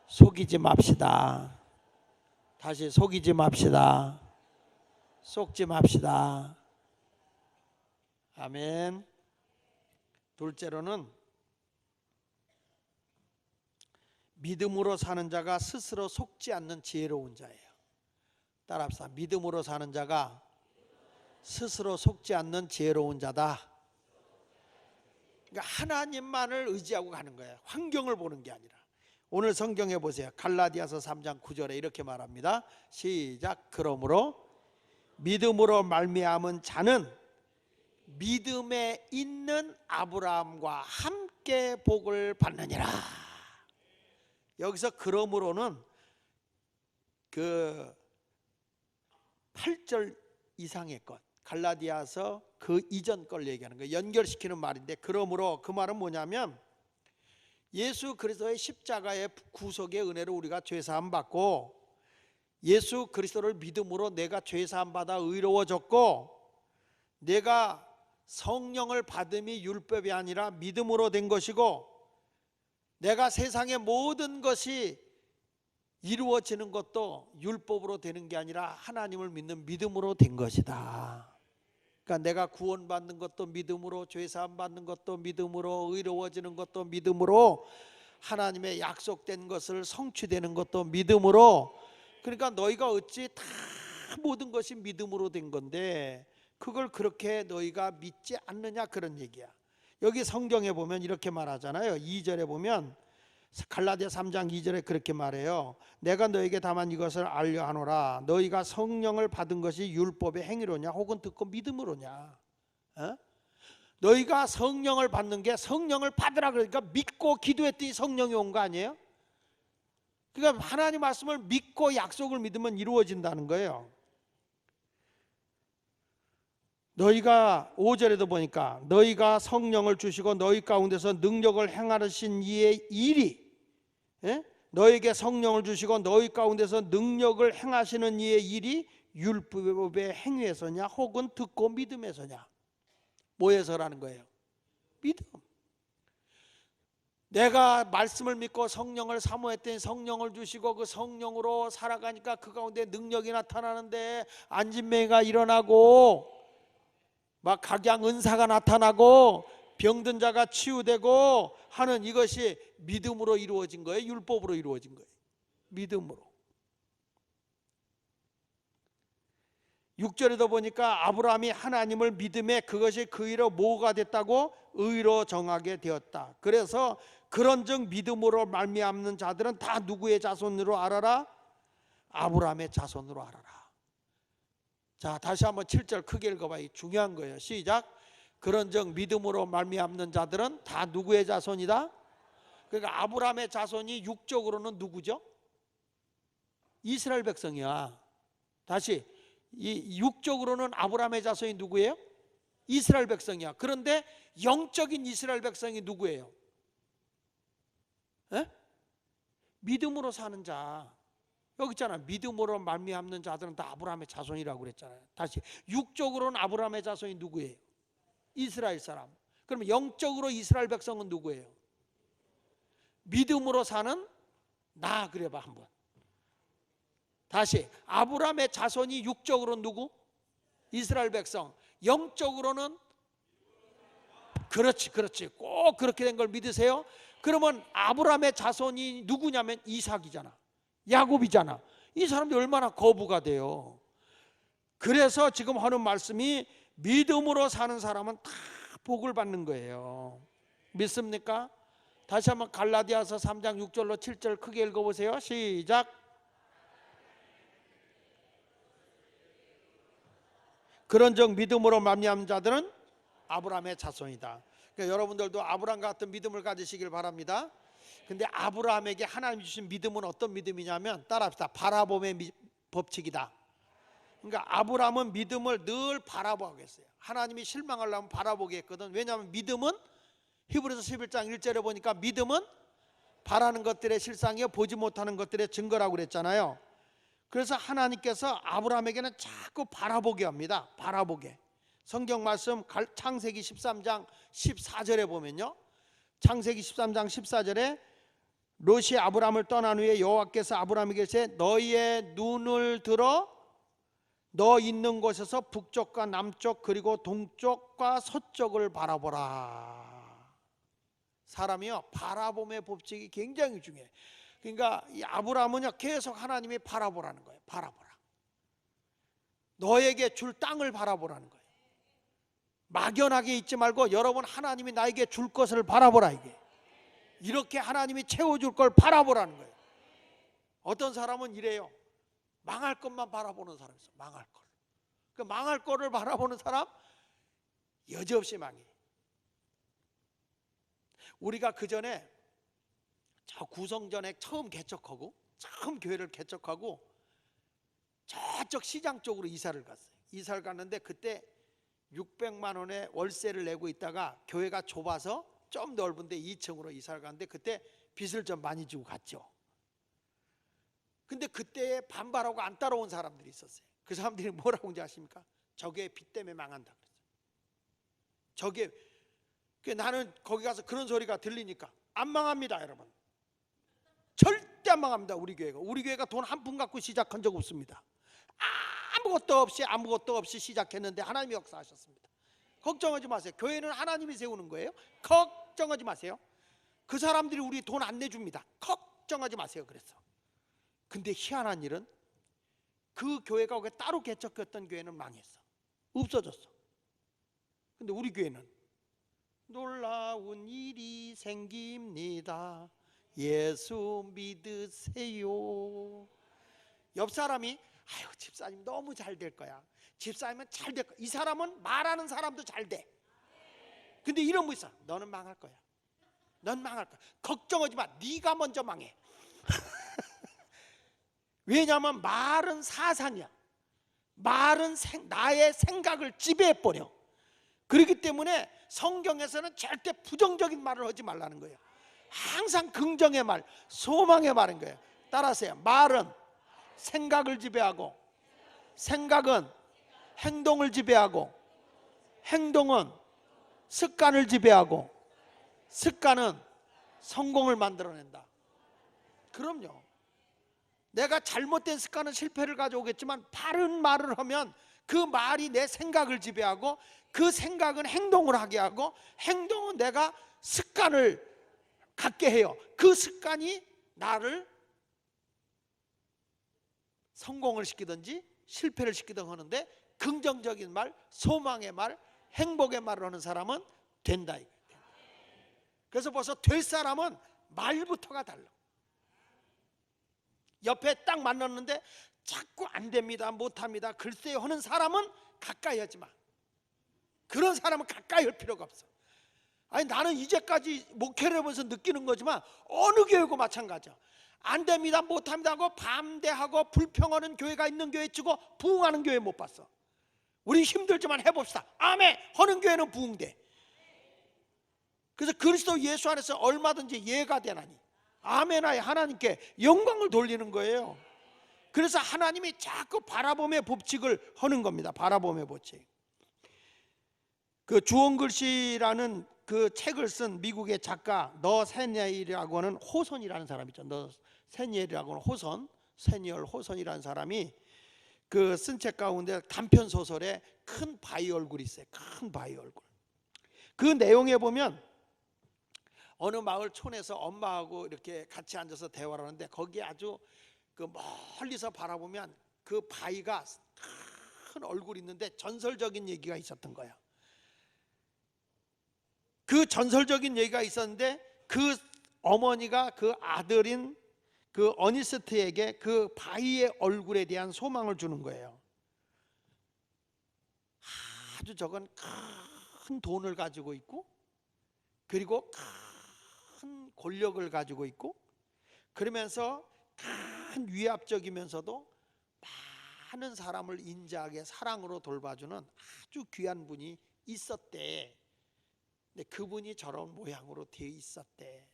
속이지 맙시다. 다시 속이지 맙시다. 속지 맙시다. 아멘. 둘째로는 믿음으로 사는 자가 스스로 속지 않는 지혜로운 자예요. 따라합시다. 믿음으로 사는 자가 스스로 속지 않는 지혜로운 자다. 그러니까 하나님만을 의지하고 가는 거예요. 환경을 보는 게 아니라. 오늘 성경에 보세요. 갈라디아서 3장 9절에 이렇게 말합니다. 시작. 그러므로 믿음으로 말미암은 자는 믿음에 있는 아브라함과 함께 복을 받느니라. 여기서 그러므로는 그 8절 이상의 것, 갈라디아서 그 이전 걸 얘기하는 거예요. 연결시키는 말인데, 그러므로 그 말은 뭐냐면 예수 그리스도의 십자가의 구속의 은혜로 우리가 죄사함 받고 예수 그리스도를 믿음으로 내가 죄사함 받아 의로워졌고 내가 성령을 받음이 율법이 아니라 믿음으로 된 것이고 내가 세상의 모든 것이 이루어지는 것도 율법으로 되는 게 아니라 하나님을 믿는 믿음으로 된 것이다. 그러니까 내가 구원받는 것도 믿음으로, 죄사함 받는 것도 믿음으로, 의로워지는 것도 믿음으로, 하나님의 약속된 것을 성취되는 것도 믿음으로. 그러니까 너희가 어찌 다 모든 것이 믿음으로 된 건데 그걸 그렇게 너희가 믿지 않느냐, 그런 얘기야. 여기 성경에 보면 이렇게 말하잖아요. 2절에 보면, 갈라디아 3장 2절에 그렇게 말해요. 내가 너에게 다만 이것을 알려 하노라. 너희가 성령을 받은 것이 율법의 행위로냐 혹은 듣고 믿음으로냐. 어? 너희가 성령을 받는 게, 성령을 받으라 그러니까 믿고 기도했더니 성령이 온 거 아니에요? 그러니까 하나님 말씀을 믿고 약속을 믿으면 이루어진다는 거예요. 너희가 5절에도 보니까 너희가 성령을 주시고 너희 가운데서 능력을 행하신 이의 일이, 너에게 성령을 주시고 너희 가운데서 능력을 행하시는 이의 일이 율법의 행위에서냐 혹은 듣고 믿음에서냐. 뭐에서라는 거예요? 믿음. 내가 말씀을 믿고 성령을 사모했더니 성령을 주시고 그 성령으로 살아가니까 그 가운데 능력이 나타나는데, 안진매가 일어나고 막 각양 은사가 나타나고 병든 자가 치유되고 하는, 이것이 믿음으로 이루어진 거예요? 율법으로 이루어진 거예요? 믿음으로. 6절에도 보니까 아브라함이 하나님을 믿음에 그것이 그 의로 뭐가 됐다고? 의로 정하게 되었다. 그래서 그런즉 믿음으로 말미암는 자들은 다 누구의 자손으로 알아라? 아브라함의 자손으로 알아라. 자, 다시 한번 7절 크게 읽어봐요. 중요한 거예요. 시작. 그런즉 믿음으로 말미암는 자들은 다 누구의 자손이다? 그러니까 아브라함의 자손이 육적으로는 누구죠? 이스라엘 백성이야. 다시, 이 육적으로는 아브라함의 자손이 누구예요? 이스라엘 백성이야. 그런데 영적인 이스라엘 백성이 누구예요? 에? 믿음으로 사는 자. 여기 있잖아. 믿음으로 말미암는 자들은 다 아브라함의 자손이라고 그랬잖아요. 다시, 육적으로는 아브라함의 자손이 누구예요? 이스라엘 사람. 그러면 영적으로 이스라엘 백성은 누구예요? 믿음으로 사는 나. 그래봐 한번. 다시, 아브라함의 자손이 육적으로는 누구? 이스라엘 백성. 영적으로는? 그렇지, 그렇지. 꼭 그렇게 된 걸 믿으세요. 그러면 아브라함의 자손이 누구냐면 이삭이잖아, 야곱이잖아. 이 사람들이 얼마나 거부가 돼요. 그래서 지금 하는 말씀이 믿음으로 사는 사람은 다 복을 받는 거예요. 믿습니까? 다시 한번 갈라디아서 3장 6절로 7절 크게 읽어보세요. 시작. 그런즉 믿음으로 말미암은 자들은 아브라함의 자손이다. 그러니까 여러분들도 아브라함 같은 믿음을 가지시길 바랍니다. 근데 아브라함에게 하나님 주신 믿음은 어떤 믿음이냐면, 따라합시다. 바라봄의 법칙이다. 그러니까 아브라함은 믿음을 늘 바라보고 했어요. 하나님이 실망하려면 바라보게 했거든. 왜냐하면 믿음은, 히브리서 11장 1절에 보니까 믿음은 바라는 것들의 실상이요 보지 못하는 것들의 증거라고 그랬잖아요. 그래서 하나님께서 아브라함에게는 자꾸 바라보게 합니다. 바라보게. 성경 말씀 창세기 13장 14절에 보면요, 창세기 13장 14절에 롯이 아브라함을 떠난 후에 여호와께서 아브라함에게 이르시되 너희의 눈을 들어 너 있는 곳에서 북쪽과 남쪽 그리고 동쪽과 서쪽을 바라보라. 사람이요, 바라봄의 법칙이 굉장히 중요해요. 그러니까 이 아브라함은요, 계속 하나님이 바라보라는 거예요. 바라보라. 너에게 줄 땅을 바라보라는 거예요. 막연하게 있지 말고 여러분, 하나님이 나에게 줄 것을 바라보라. 이게 이렇게 하나님이 채워줄 걸 바라보라는 거예요. 어떤 사람은 이래요. 망할 것만 바라보는 사람이 있어. 망할 걸. 그 망할 거를 바라보는 사람 여지없이 망해. 우리가 그 전에 저 구성전에 처음 교회를 개척하고 저쪽 시장 쪽으로 이사를 갔어요. 이사를 갔는데 그때 600만 원의 월세를 내고 있다가 교회가 좁아서 좀 넓은데 2층으로 이사를 갔는데 그때 빚을 좀 많이 지고 갔죠. 근데 그때 반발하고 안 따라온 사람들이 있었어요. 그 사람들이 뭐라고 하는지 아십니까? 저게 빚 때문에 망한다 그랬어요. 저게, 나는 거기 가서 그런 소리가 들리니까 안 망합니다. 여러분, 절대 안 망합니다. 우리 교회가 돈 한 푼 갖고 시작한 적 없습니다. 아무것도 없이 시작했는데 하나님이 역사하셨습니다. 걱정하지 마세요. 교회는 하나님이 세우는 거예요. 걱정하지 마세요. 그 사람들이 우리 돈 안 내줍니다. 걱정하지 마세요. 그래서 근데 희한한 일은 그 교회가 따로 개척했던 교회는 망했어. 없어졌어. 근데 우리 교회는 놀라운 일이 생깁니다. 예수 믿으세요. 옆 사람이 아유 집사님 너무 잘 될 거야. 집사님은 잘 될 거야. 이 사람은 말하는 사람도 잘 돼. 근데 이런 거 있어. 너는 망할 거야. 넌 망할 거야. 걱정하지 마. 네가 먼저 망해. 왜냐하면 말은 사상이야. 말은 나의 생각을 지배해버려. 그렇기 때문에 성경에서는 절대 부정적인 말을 하지 말라는 거예요. 항상 긍정의 말, 소망의 말인 거예요. 따라하세요. 말은 생각을 지배하고, 생각은 행동을 지배하고, 행동은 습관을 지배하고, 습관은 성공을 만들어낸다. 그럼요. 내가 잘못된 습관은 실패를 가져오겠지만 바른 말을 하면 그 말이 내 생각을 지배하고, 그 생각은 행동을 하게 하고, 행동은 내가 습관을 갖게 해요. 그 습관이 나를 성공을 시키든지 실패를 시키든 하는데, 긍정적인 말, 소망의 말, 행복의 말을 하는 사람은 된다. 그래서 벌써 될 사람은 말부터가 달라. 옆에 딱 만났는데 자꾸 안 됩니다, 못합니다, 글쎄요 하는 사람은 가까이 하지 마. 그런 사람은 가까이 할 필요가 없어. 아니 나는 이제까지 목회를 하면서 느끼는 거지만 어느 교회고 마찬가지야. 안 됩니다, 못합니다 하고 반대하고 불평하는 교회가 있는 교회 치고 부흥하는 교회 못 봤어. 우리 힘들지만 해봅시다, 아멘 하는 교회는 부흥돼. 그래서 그리스도 예수 안에서 얼마든지 예가 되나니 아멘하에 하나님께 영광을 돌리는 거예요. 그래서 하나님이 자꾸 바라봄의 법칙을 하는 겁니다. 바라봄의 법칙. 그 주원글씨라는 그 책을 쓴 미국의 작가 너세니엘이라고 하는 호손이라는 사람 있죠. 너세니엘이라고 하는 호손, 세니얼 호손이라는 사람이 그 쓴 책 가운데 단편 소설에 큰 바위 얼굴이 있어요. 큰 바위 얼굴. 그 내용에 보면 어느 마을 촌에서 엄마하고 이렇게 같이 앉아서 대화를 하는데 거기에 아주 그 멀리서 바라보면 그 바위가 큰 얼굴이 있는데 전설적인 얘기가 있었던 거야. 그 전설적인 얘기가 있었는데 그 어머니가 그 아들인 그 어니스트에게 그 바위의 얼굴에 대한 소망을 주는 거예요. 아주 저건 큰 돈을 가지고 있고, 그리고 큰 권력을 가지고 있고, 그러면서 큰 위압적이면서도 많은 사람을 인자하게 사랑으로 돌봐주는 아주 귀한 분이 있었대. 근데 그분이 저런 모양으로 되어 있었대.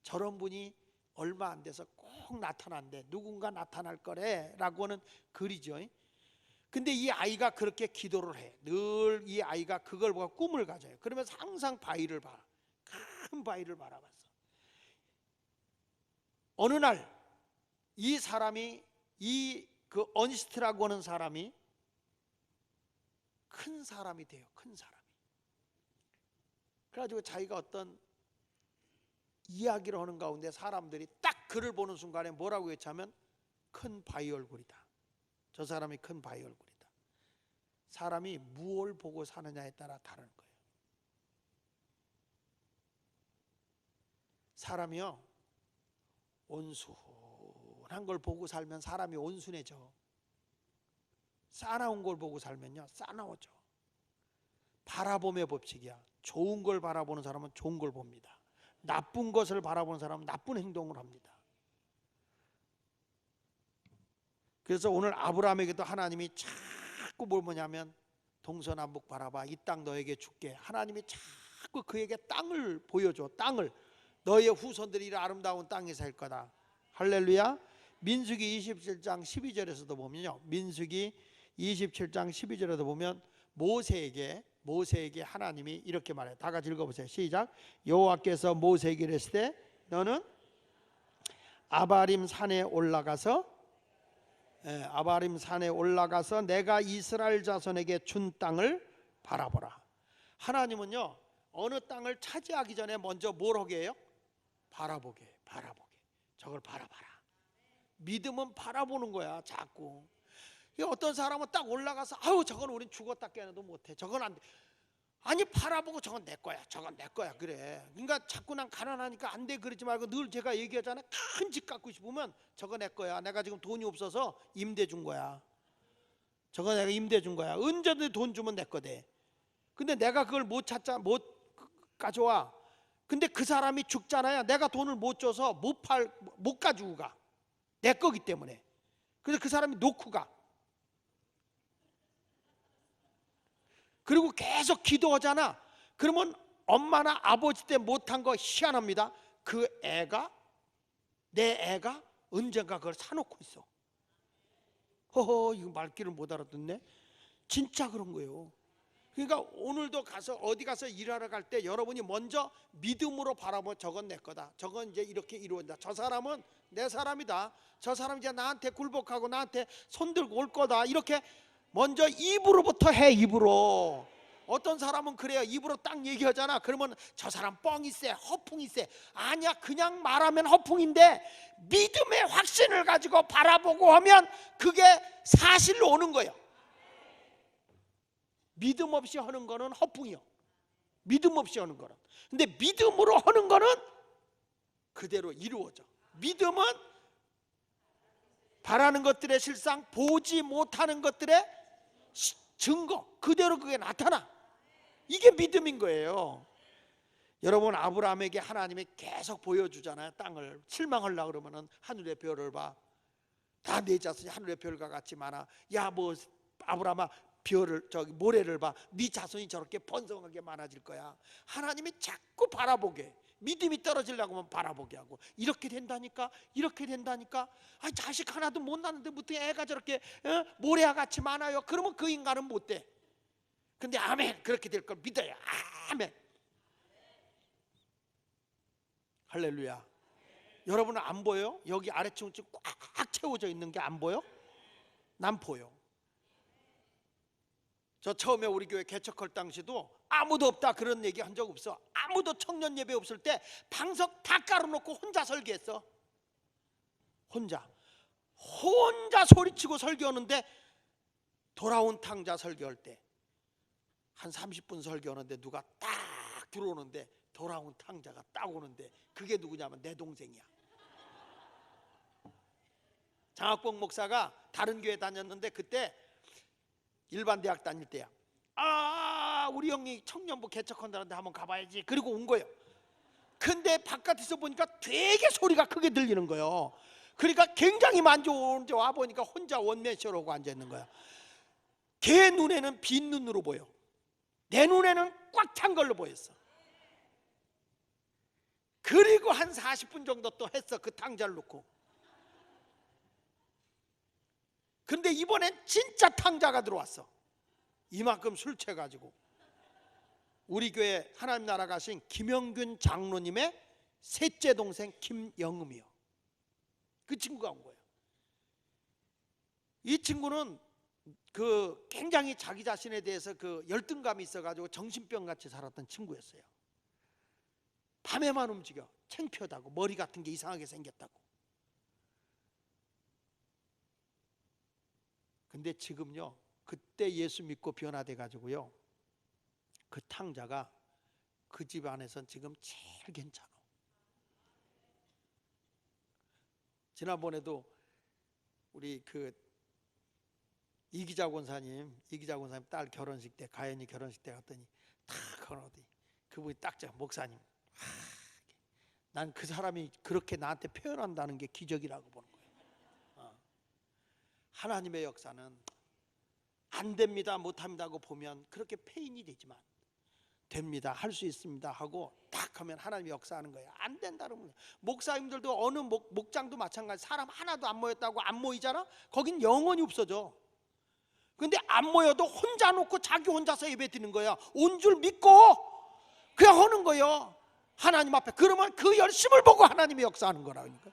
저런 분이 얼마 안 돼서 꼭 나타난대. 누군가 나타날 거래 라고 하는 글이죠. 근데 이 아이가 그렇게 기도를 해. 늘 이 아이가 그걸 보고 꿈을 가져요. 그러면서 항상 바위를 봐. 큰 바위를 바라봤어. 어느 날 이 사람이, 이 그 어니스트라고 하는 사람이 큰 사람이 돼요. 큰 사람이. 그래가지고 자기가 어떤 이야기를 하는 가운데 사람들이 딱 그를 보는 순간에 뭐라고 외치면 큰 바위 얼굴이다. 저 사람이 큰 바위 얼굴이다. 사람이 무엇을 보고 사느냐에 따라 다른 거예요. 사람이요, 온순한 걸 보고 살면 사람이 온순해져. 싸나운 걸 보고 살면요, 싸나워져. 바라봄의 법칙이야. 좋은 걸 바라보는 사람은 좋은 걸 봅니다. 나쁜 것을 바라보는 사람은 나쁜 행동을 합니다. 그래서 오늘 아브라함에게도 하나님이 자꾸 뭘 뭐냐면 동서남북 바라봐, 이 땅 너에게 줄게. 하나님이 자꾸 그에게 땅을 보여줘. 땅을, 너의 후손들이 이 아름다운 땅에 살 거다. 할렐루야. 민수기 27장 12절에서도 보면요, 민수기 27장 12절에도 보면 모세에게 하나님이 이렇게 말해요. 다 같이 읽어보세요. 시작. 여호와께서 모세에게 이르시되 너는 아바림 산에 올라가서 아바림 산에 올라가서 내가 이스라엘 자손에게 준 땅을 바라보라. 하나님은요 어느 땅을 차지하기 전에 먼저 뭘 하게 해요? 바라보게. 저걸 바라봐라. 믿음은 바라보는 거야. 자꾸 어떤 사람은 딱 올라가서 아유 저건 우린 죽었다 깨어나도 못해, 저건 안 돼. 아니 바라보고 저건 내 거야, 저건 내 거야 그래. 그러니까 자꾸 난 가난하니까 안 돼 그러지 말고 늘 제가 얘기하잖아요. 큰 집 갖고 싶으면 저거 내 거야. 내가 지금 돈이 없어서 임대 준 거야. 저거 내가 임대 준 거야. 언제든 돈 주면 내 거대. 근데 내가 그걸 못 가져와. 근데 그 사람이 죽잖아요. 내가 돈을 못 줘서 못 가지고 가. 내 거기 때문에. 그래서 그 사람이 놓고 가. 그리고 계속 기도하잖아. 그러면 엄마나 아버지 때 못한 거 희한합니다. 그 애가, 내 애가 언젠가 그걸 사놓고 있어. 허허, 이거 말귀를 못 알아듣네. 진짜 그런 거예요. 그러니까 오늘도 가서 어디 가서 일하러 갈 때 여러분이 먼저 믿음으로 바라보면 저건 내 거다, 저건 이제 이렇게 이루어진다, 저 사람은 내 사람이다, 저 사람 이제 나한테 굴복하고 나한테 손들고 올 거다, 이렇게 먼저 입으로부터 해. 입으로. 어떤 사람은 그래요. 입으로 딱 얘기하잖아. 그러면 저 사람 뻥이 세, 허풍이 세. 아니야, 그냥 말하면 허풍인데 믿음의 확신을 가지고 바라보고 하면 그게 사실로 오는 거예요. 믿음 없이 하는 거는 허풍이요. 믿음 없이 하는 거는. 근데 믿음으로 하는 거는 그대로 이루어져. 믿음은 바라는 것들의 실상, 보지 못하는 것들의 증거, 그대로 그게 나타나. 이게 믿음인 거예요. 여러분, 아브라함에게 하나님이 계속 보여주잖아요. 땅을. 실망하려고 그러면은 하늘의 별을 봐. 다 내 자손이 하늘의 별과 같이 많아. 야, 뭐 아브라함아, 별을, 저기 모래를 봐. 네 자손이 저렇게 번성하게 많아질 거야. 하나님이 자꾸 바라보게. 믿음이 떨어지려고 하면 바라보게 하고. 이렇게 된다니까, 이렇게 된다니까. 아, 자식 하나도 못 낳는데 무슨 애가 저렇게 모래와 같이 많아요. 그러면 그 인간은 못 돼. 근데 아멘, 그렇게 될 걸 믿어요. 아멘. 할렐루야. 여러분은 안 보여? 여기 아래층 꽉 채워져 있는 게 안 보여? 난 보여. 저 처음에 우리 교회 개척할 당시도 아무도 없다 그런 얘기 한 적 없어. 아무도 청년 예배 없을 때 방석 다 깔아놓고 혼자 설교했어. 혼자 소리치고 설교하는데, 돌아온 탕자 설교할 때 한 30분 설교하는데 누가 딱 들어오는데 돌아온 탕자가 딱 오는데 그게 누구냐면 내 동생이야. 장학봉 목사가 다른 교회 다녔는데 그때 일반 대학 다닐 때야. 아, 우리 형이 청년부 개척한다는데 한번 가봐야지. 그리고 온 거예요. 근데 바깥에서 보니까 되게 소리가 크게 들리는 거예요. 그러니까 굉장히 만족해. 와보니까 혼자 원맨쇼라고 앉아있는 거야. 걔 눈에는 빈 눈으로 보여. 내 눈에는 꽉 찬 걸로 보였어. 그리고 한 40분 정도 또 했어. 그 탕자를 놓고. 근데 이번엔 진짜 탕자가 들어왔어. 이만큼 술 취해가지고. 우리 교회 하나님 나라 가신 김영균 장로님의 셋째 동생 김영음이요. 그 친구가 온 거예요. 이 친구는 그 굉장히 자기 자신에 대해서 그 열등감이 있어가지고 정신병 같이 살았던 친구였어요. 밤에만 움직여. 창피하다고, 머리 같은 게 이상하게 생겼다고. 근데 지금요, 그때 예수 믿고 변화돼 가지고요, 그 탕자가 그 집 안에선 지금 제일 괜찮아. 지난번에도 우리 그 이기자 권사님 딸 결혼식 때, 가연이 결혼식 때 갔더니 딱 걸어오더니 그분이 딱 저 목사님, 난 그 사람이 그렇게 나한테 표현한다는 게 기적이라고 보는 거예요. 하나님의 역사는 안 됩니다, 못합니다 하고 보면 그렇게 페인이 되지만 됩니다, 할 수 있습니다 하고 딱 하면 하나님이 역사하는 거예요. 안 된다 그러면, 목사님들도 어느 목장도 마찬가지. 사람 하나도 안 모였다고 안 모이잖아. 거긴 영원히 없어져. 근데 안 모여도 혼자 놓고 자기 혼자서 예배 드리는 거야. 온 줄 믿고 그냥 하는 거예요, 하나님 앞에. 그러면 그 열심을 보고 하나님이 역사하는 거라니까.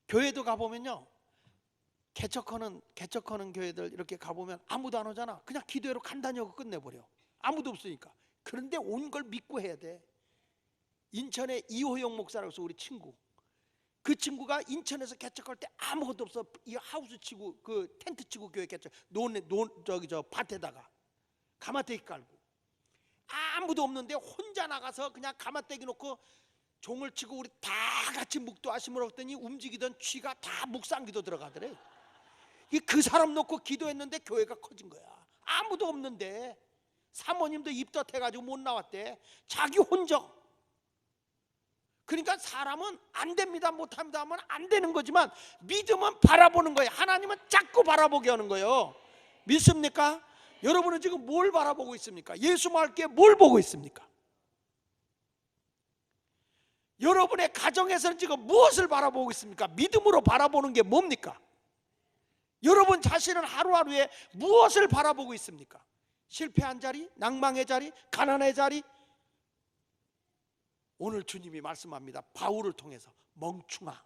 교회도 가보면요, 개척하는 교회들 이렇게 가보면 아무도 안 오잖아. 그냥 기도회로 간단히 하고 끝내버려. 아무도 없으니까. 그런데 온 걸 믿고 해야 돼. 인천에 이호영 목사라고 해서 우리 친구, 그 친구가 인천에서 개척할 때 아무것도 없어. 이 하우스 치고 그 텐트 치고 교회 개척 저기 저 밭에다가 가마떼기 깔고 아무도 없는데 혼자 나가서 그냥 가마떼기 놓고 종을 치고 우리 다 같이 묵도 심으러 갔더니 움직이던 쥐가 다 묵상기도 들어가더래. 그 사람 놓고 기도했는데 교회가 커진 거야. 아무도 없는데 사모님도 입덧해가지고 못 나왔대. 자기 혼자. 그러니까 사람은 안 됩니다 못합니다 하면 안 되는 거지만 믿음은 바라보는 거예요. 하나님은 자꾸 바라보게 하는 거예요. 믿습니까? 여러분은 지금 뭘 바라보고 있습니까? 예수 말께 뭘 보고 있습니까? 여러분의 가정에서는 지금 무엇을 바라보고 있습니까? 믿음으로 바라보는 게 뭡니까? 여러분 자신은 하루하루에 무엇을 바라보고 있습니까? 실패한 자리, 낭망의 자리, 가난의 자리. 오늘 주님이 말씀합니다. 바울을 통해서 멍충아,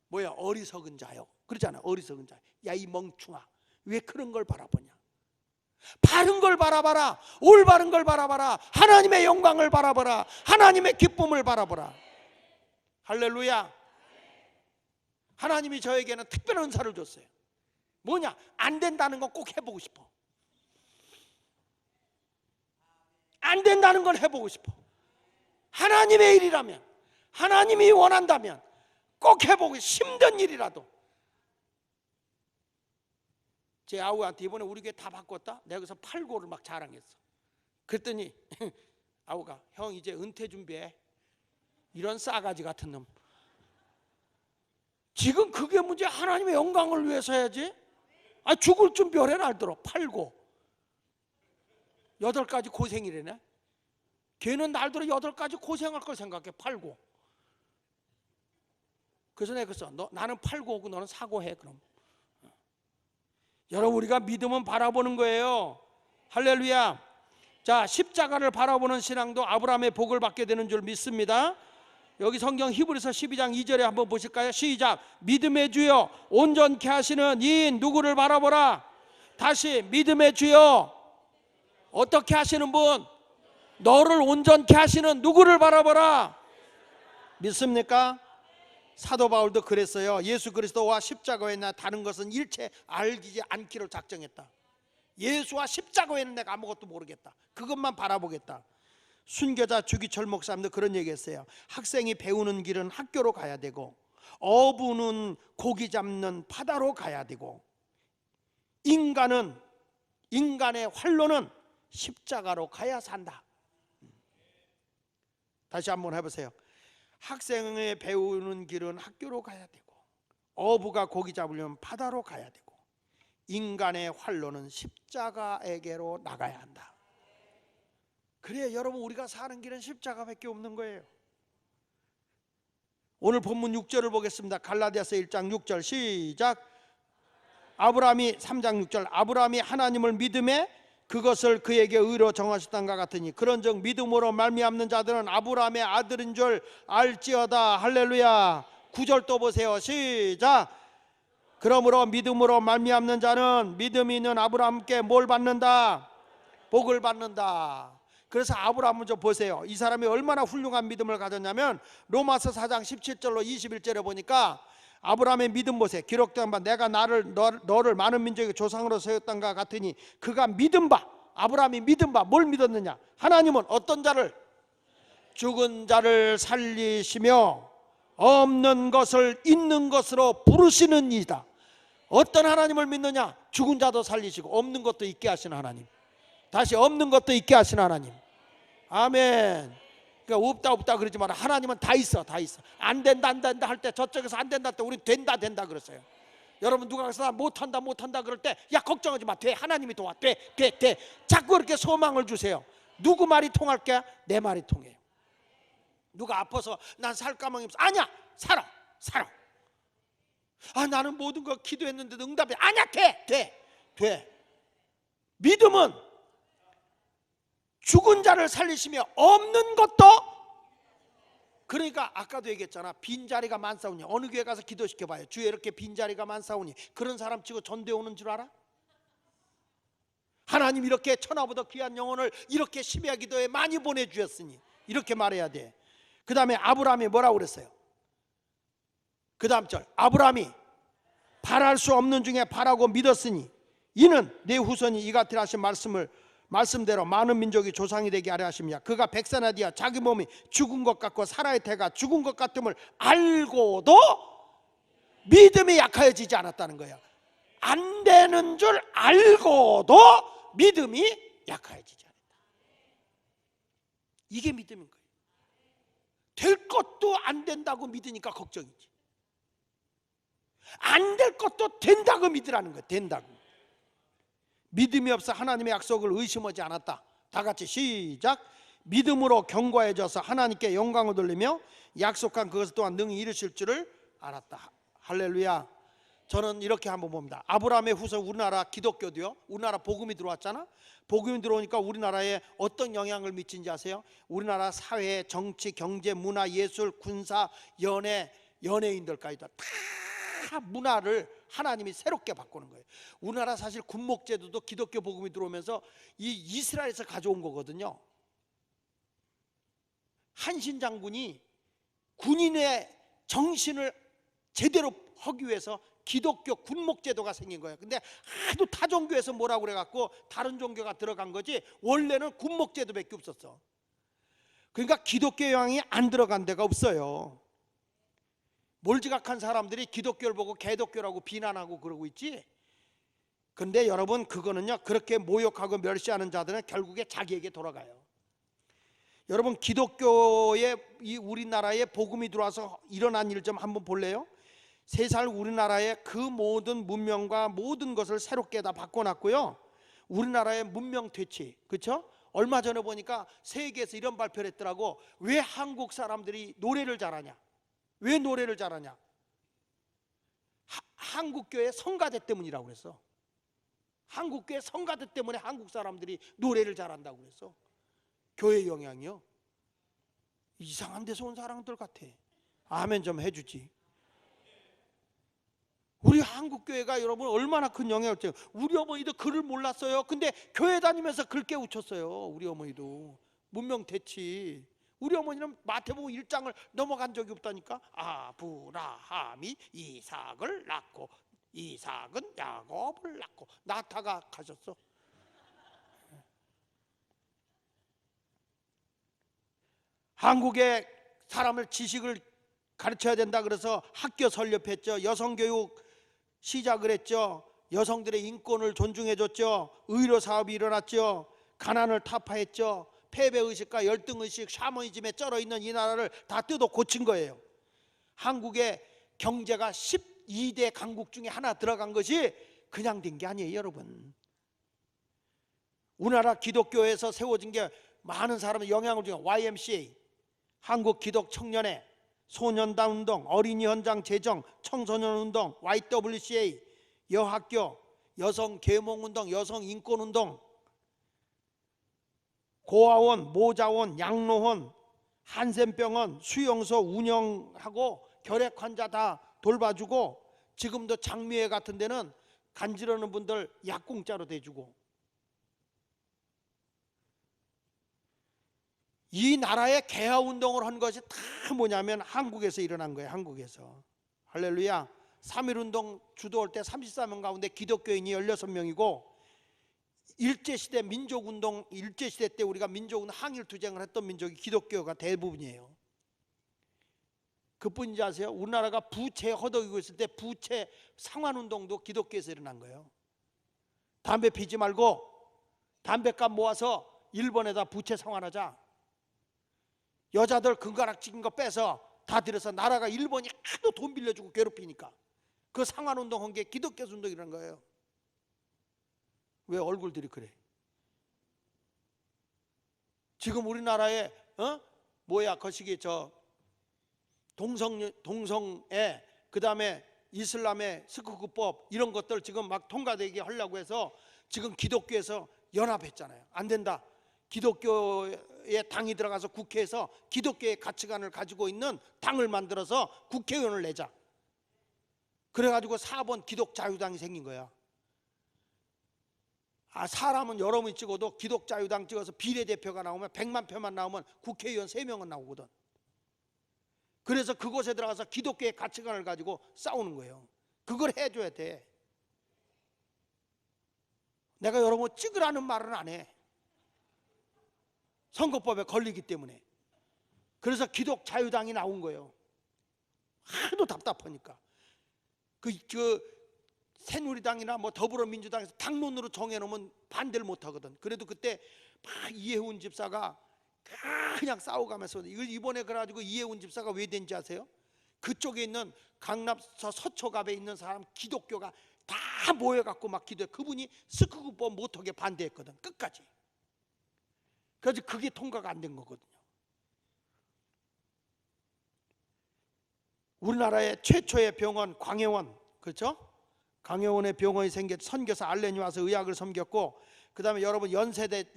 뭐야 어리석은 자요. 그러잖아. 어리석은 자. 야 이 멍충아, 왜 그런 걸 바라보냐? 바른 걸 바라봐라. 올바른 걸 바라봐라. 하나님의 영광을 바라봐라. 하나님의 기쁨을 바라봐라. 할렐루야. 하나님이 저에게는 특별한 은사를 줬어요. 뭐냐? 안 된다는 건 꼭 해보고 싶어. 안 된다는 건 해보고 싶어. 하나님의 일이라면, 하나님이 원한다면 꼭 해보고, 힘든 일이라도. 제 아우한테 이번에 우리 교회 다 바꿨다? 내가 그래서 8고를 막 자랑했어. 그랬더니 아우가 형 이제 은퇴 준비해. 이런 싸가지 같은 놈. 지금 그게 문제. 하나님의 영광을 위해서 해야지. 죽을 준비를 알더러. 8고 8가지 고생이래네. 걔는 날들어 8가지 고생할 걸 생각해. 8고. 그래서 내가 그랬어. 나는 8고고 너는 4고 해. 그럼 여러분 우리가 믿음은 바라보는 거예요. 할렐루야. 자, 십자가를 바라보는 신앙도 아브라함의 복을 받게 되는 줄 믿습니다. 여기 성경 히브리서 12장 2절에 한번 보실까요? 시작. 믿음의 주여 온전케 하시는 이인 누구를 바라보라. 다시 믿음의 주여 어떻게 하시는 분? 너를 온전케 하시는 누구를 바라보라. 믿습니까? 사도 바울도 그랬어요. 예수 그리스도와 십자가 외에나 다른 것은 일체 알지 않기로 작정했다. 예수와 십자가 외에는 내가 아무것도 모르겠다. 그것만 바라보겠다. 순교자 주기철 목사님도 그런 얘기했어요. 학생이 배우는 길은 학교로 가야 되고, 어부는 고기 잡는 바다로 가야 되고, 인간의 활로는 십자가로 가야 산다. 다시 한번 해보세요. 학생의 배우는 길은 학교로 가야 되고, 어부가 고기 잡으려면 바다로 가야 되고, 인간의 활로는 십자가에게로 나가야 한다. 그래 여러분 우리가 사는 길은 십자가밖에 없는 거예요. 오늘 본문 6절을 보겠습니다. 갈라디아서 1장 6절 시작. 아브라함이 3장 6절 아브라함이 하나님을 믿음에 그것을 그에게 의로 정하셨던가 같으니 그런즉 믿음으로 말미암는 자들은 아브라함의 아들인 줄 알지어다. 할렐루야. 9절 또 보세요. 시작. 그러므로 믿음으로 말미암는 자는 믿음이 있는 아브라함께 뭘 받는다? 복을 받는다. 그래서 아브라함은 좀 보세요. 이 사람이 얼마나 훌륭한 믿음을 가졌냐면 로마서 4장 17절로 21절에 보니까 아브라함의 믿음 보세요. 기록된 바 내가 너를 많은 민족의 조상으로 세웠던가 같으니 그가 믿은 바, 아브라함이 믿은 바 뭘 믿었느냐? 하나님은 어떤 자를? 죽은 자를 살리시며 없는 것을 있는 것으로 부르시는 이다. 어떤 하나님을 믿느냐? 죽은 자도 살리시고 없는 것도 있게 하시는 하나님. 다시 없는 것도 있게 하시는 하나님. 아멘. 그러니까 없다 그러지 마라. 하나님은 다 있어. 안 된다 할 때, 저쪽에서 안 된다 할 때 우린 된다 그랬어요. 여러분 누가 그래서 못한다 그럴 때 야 걱정하지 마. 돼. 하나님이 도와. 돼. 자꾸 그렇게 소망을 주세요. 누구 말이 통할게? 내 말이 통해요. 누가 아파서 난 살까망이 없어. 아니야. 살아. 나는 모든 거 기도했는데도 응답이 아니야. 돼. 믿음은 죽은 자를 살리시며 없는 것도 그러니까 아까도 얘기했잖아. 빈자리가 많사오니. 어느 교회 가서 기도시켜봐요. 주에 이렇게 빈자리가 많사오니. 그런 사람 치고 전도해 오는 줄 알아? 하나님 이렇게 천하보다 귀한 영혼을 이렇게 심야 기도에 많이 보내주셨으니 이렇게 말해야 돼. 그 다음에 아브라함이 뭐라고 그랬어요? 그 다음 절, 아브라함이 바랄 수 없는 중에 바라고 믿었으니 이는 내 후손이 이 같으라 하신 말씀대로 많은 민족이 조상이 되게 하려 하십니다. 그가 백산하디야 자기 몸이 죽은 것 같고 사라의 태가 죽은 것 같음을 알고도 믿음이 약하여지지 않았다는 거야. 안 되는 줄 알고도 믿음이 약하여지지 않았다. 이게 믿음인 거예요. 될 것도 안 된다고 믿으니까 걱정이지. 안 될 것도 된다고 믿으라는 거예요. 된다고. 믿음이 없어 하나님의 약속을 의심하지 않았다. 다 같이 시작. 믿음으로 견고해져서 하나님께 영광을 돌리며 약속한 그것 또한 능히 이루실 줄을 알았다. 할렐루야. 저는 이렇게 한번 봅니다. 아브라함의 후손 우리나라 기독교도요. 우리나라 복음이 들어왔잖아. 복음이 들어오니까 우리나라에 어떤 영향을 미친지 아세요? 우리나라 사회, 정치, 경제, 문화, 예술, 군사, 연예인들까지도 다 문화를 하나님이 새롭게 바꾸는 거예요. 우리나라 사실 군목제도도 기독교 복음이 들어오면서 이 이스라엘에서 가져온 거거든요. 한신 장군이 군인의 정신을 제대로 하기 위해서 기독교 군목제도가 생긴 거예요. 근데 하도 타 종교에서 뭐라고 그래갖고 다른 종교가 들어간 거지 원래는 군목제도밖에 없었어. 그러니까 기독교 영향이 안 들어간 데가 없어요. 몰지각한 사람들이 기독교를 보고 개독교라고 비난하고 그러고 있지. 근데 여러분 그거는요, 그렇게 모욕하고 멸시하는 자들은 결국에 자기에게 돌아가요. 여러분 기독교에 이 우리나라에 복음이 들어와서 일어난 일 좀 한번 볼래요? 세상 우리나라의 그 모든 문명과 모든 것을 새롭게 다 바꿔놨고요. 우리나라의 문명 퇴치, 그렇죠? 얼마 전에 보니까 세계에서 이런 발표를 했더라고. 왜 한국 사람들이 노래를 잘하냐? 왜 노래를 잘하냐? 한국교회 성가대 때문이라고 그랬어. 한국교회 성가대 때문에 한국 사람들이 노래를 잘한다고 그랬어. 교회 영향이요. 이상한 데서 온 사람들 같아. 아멘 좀 해주지. 우리 한국교회가 여러분 얼마나 큰 영향을 줘요. 우리 어머니도 글을 몰랐어요. 근데 교회 다니면서 글 깨우쳤어요. 우리 어머니도 문명대치. 우리 어머니는 마태복음 1장을 넘어간 적이 없다니까. 아브라함이 이삭을 낳고 이삭은 야곱을 낳고 나타가 가셨어. 한국의 사람을 지식을 가르쳐야 된다 그래서 학교 설립했죠. 여성교육 시작을 했죠. 여성들의 인권을 존중해 줬죠. 의료 사업이 일어났죠. 가난을 타파했죠. 패배의식과 열등의식, 샤머니즘에 쩔어있는 이 나라를 다 뜯어 고친 거예요. 한국의 경제가 12대 강국 중에 하나 들어간 것이 그냥 된 게 아니에요. 여러분, 우리나라 기독교에서 세워진 게 많은 사람의 영향을 주는 YMCA, 한국기독청년회, 소년단운동, 어린이현장 제정, 청소년운동, YWCA, 여학교, 여성계몽운동, 여성인권운동, 고아원, 모자원, 양로원, 한센병원, 수용소 운영하고 결핵환자 다 돌봐주고, 지금도 장미회 같은 데는 간지러는 분들 약 공짜로 대주고. 이 나라의 개화운동을 한 것이 다 뭐냐면 한국에서 일어난 거예요. 한국에서. 할렐루야. 3.1운동 주도할 때 34명 가운데 기독교인이 16명이고, 일제시대 민족운동, 일제시대 때 우리가 민족은 항일투쟁을 했던 민족이 기독교가 대부분이에요. 그뿐인지 아세요? 우리나라가 부채 허덕이고 있을 때 부채 상환운동도 기독교에서 일어난 거예요. 담배 피지 말고 담배값 모아서 일본에다 부채 상환하자. 여자들 금가락 찍은 거 빼서 다 들여서 나라가 일본이 하도 돈 빌려주고 괴롭히니까 그 상환운동 한 게 기독교 운동이라는 거예요. 왜 얼굴들이 그래? 지금 우리나라에 거시기 저 동성애 그 다음에 이슬람의 스쿠크법 이런 것들 지금 막 통과되게 하려고 해서 지금 기독교에서 연합했잖아요. 안 된다. 기독교에 기독교의 당이 들어가서 국회에서 기독교의 가치관을 가지고 있는 당을 만들어서 국회의원을 내자. 그래가지고 4번 기독자유당이 생긴 거야. 사람은 여러 명 찍어도 기독자유당 찍어서 비례대표가 나오면 100만 표만 나오면 국회의원 3명은 나오거든. 그래서 그곳에 들어가서 기독교의 가치관을 가지고 싸우는 거예요. 그걸 해줘야 돼. 내가 여러분 찍으라는 말은 안 해. 선거법에 걸리기 때문에. 그래서 기독자유당이 나온 거예요. 하도 답답하니까. 새누리당이나 뭐 더불어민주당에서 당론으로 정해놓으면 반대를 못 하거든. 그래도 그때 막 이해훈 집사가 그냥 싸워가면서, 이걸 이번에 그래가지고 이해훈 집사가 왜 된지 아세요? 그쪽에 있는 강남 서초갑에 있는 사람 기독교가 다 모여갖고 막 기도해. 그분이 스크구법 못하게 반대했거든, 끝까지. 그래서 그게 통과가 안 된 거거든요. 우리나라의 최초의 병원 광해원, 그렇죠? 광해원의 병원이 생겨 선교사 알렌이 와서 의학을 섬겼고, 그 다음에 여러분 연세대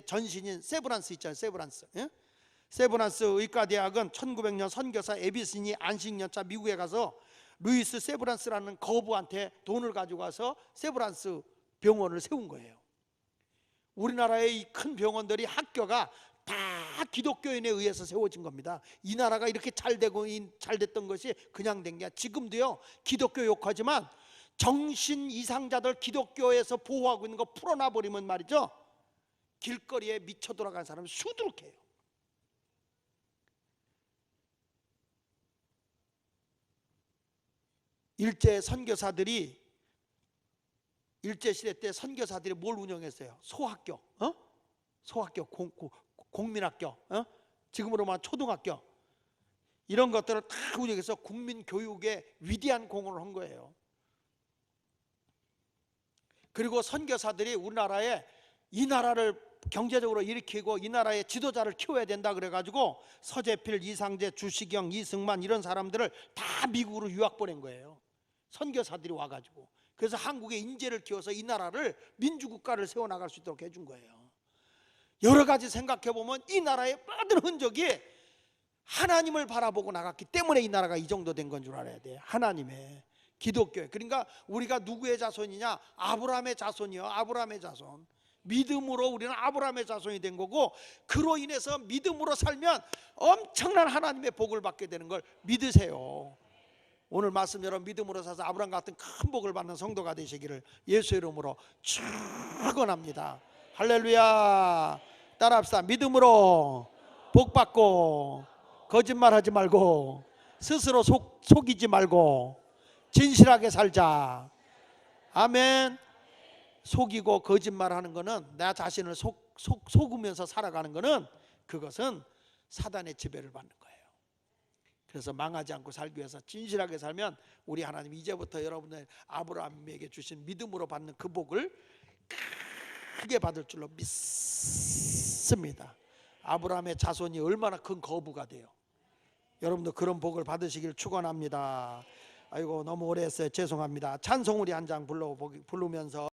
전신인 세브란스 있잖아요. 세브란스. 예? 세브란스 의과대학은 1900년 선교사 에비슨이 안식년차 미국에 가서 루이스 세브란스라는 거부한테 돈을 가지고 와서 세브란스 병원을 세운 거예요. 우리나라의 이 큰 병원들이 학교가 다 기독교인에 의해서 세워진 겁니다. 이 나라가 이렇게 잘 됐던 것이 그냥 된 게, 지금도요 기독교 욕하지만 정신 이상자들 기독교에서 보호하고 있는 거 풀어놔 버리면 말이죠, 길거리에 미쳐 돌아간 사람이 수두룩해요. 일제 시대 때 선교사들이 뭘 운영했어요? 소학교, 소학교, 공민학교, 지금으로 말하면 초등학교, 이런 것들을 다 운영해서 국민 교육에 위대한 공헌을 한 거예요. 그리고 선교사들이 우리나라에 이 나라를 경제적으로 일으키고 이 나라의 지도자를 키워야 된다 그래가지고 서재필, 이상재, 주시경, 이승만 이런 사람들을 다 미국으로 유학 보낸 거예요. 선교사들이 와가지고. 그래서 한국의 인재를 키워서 이 나라를 민주국가를 세워나갈 수 있도록 해준 거예요. 여러 가지 생각해보면 이 나라의 모든 흔적이 하나님을 바라보고 나갔기 때문에 이 나라가 이 정도 된 건 줄 알아야 돼. 하나님의, 기독교의. 그러니까 우리가 누구의 자손이냐? 아브라함의 자손이요. 아브라함의 자손. 믿음으로 우리는 아브라함의 자손이 된 거고, 그로 인해서 믿음으로 살면 엄청난 하나님의 복을 받게 되는 걸 믿으세요. 오늘 말씀 여러분 믿음으로 사서 아브라함 같은 큰 복을 받는 성도가 되시기를 예수 이름으로 축원합니다. 할렐루야. 따라합시다. 믿음으로 복 받고, 거짓말하지 말고, 스스로 속이지 말고 진실하게 살자. 아멘. 속이고 거짓말하는 거는, 나 자신을 속으면서 살아가는 거는, 그것은 사단의 지배를 받는 거예요. 그래서 망하지 않고 살기 위해서 진실하게 살면 우리 하나님 이제부터 여러분들 아브라함에게 주신 믿음으로 받는 그 복을 크게 받을 줄로 믿습니다. 아브라함의 자손이 얼마나 큰 거부가 돼요. 여러분도 그런 복을 받으시길 축원합니다. 아이고 너무 오래 했어요. 죄송합니다. 찬송 우리 한 장 부르면서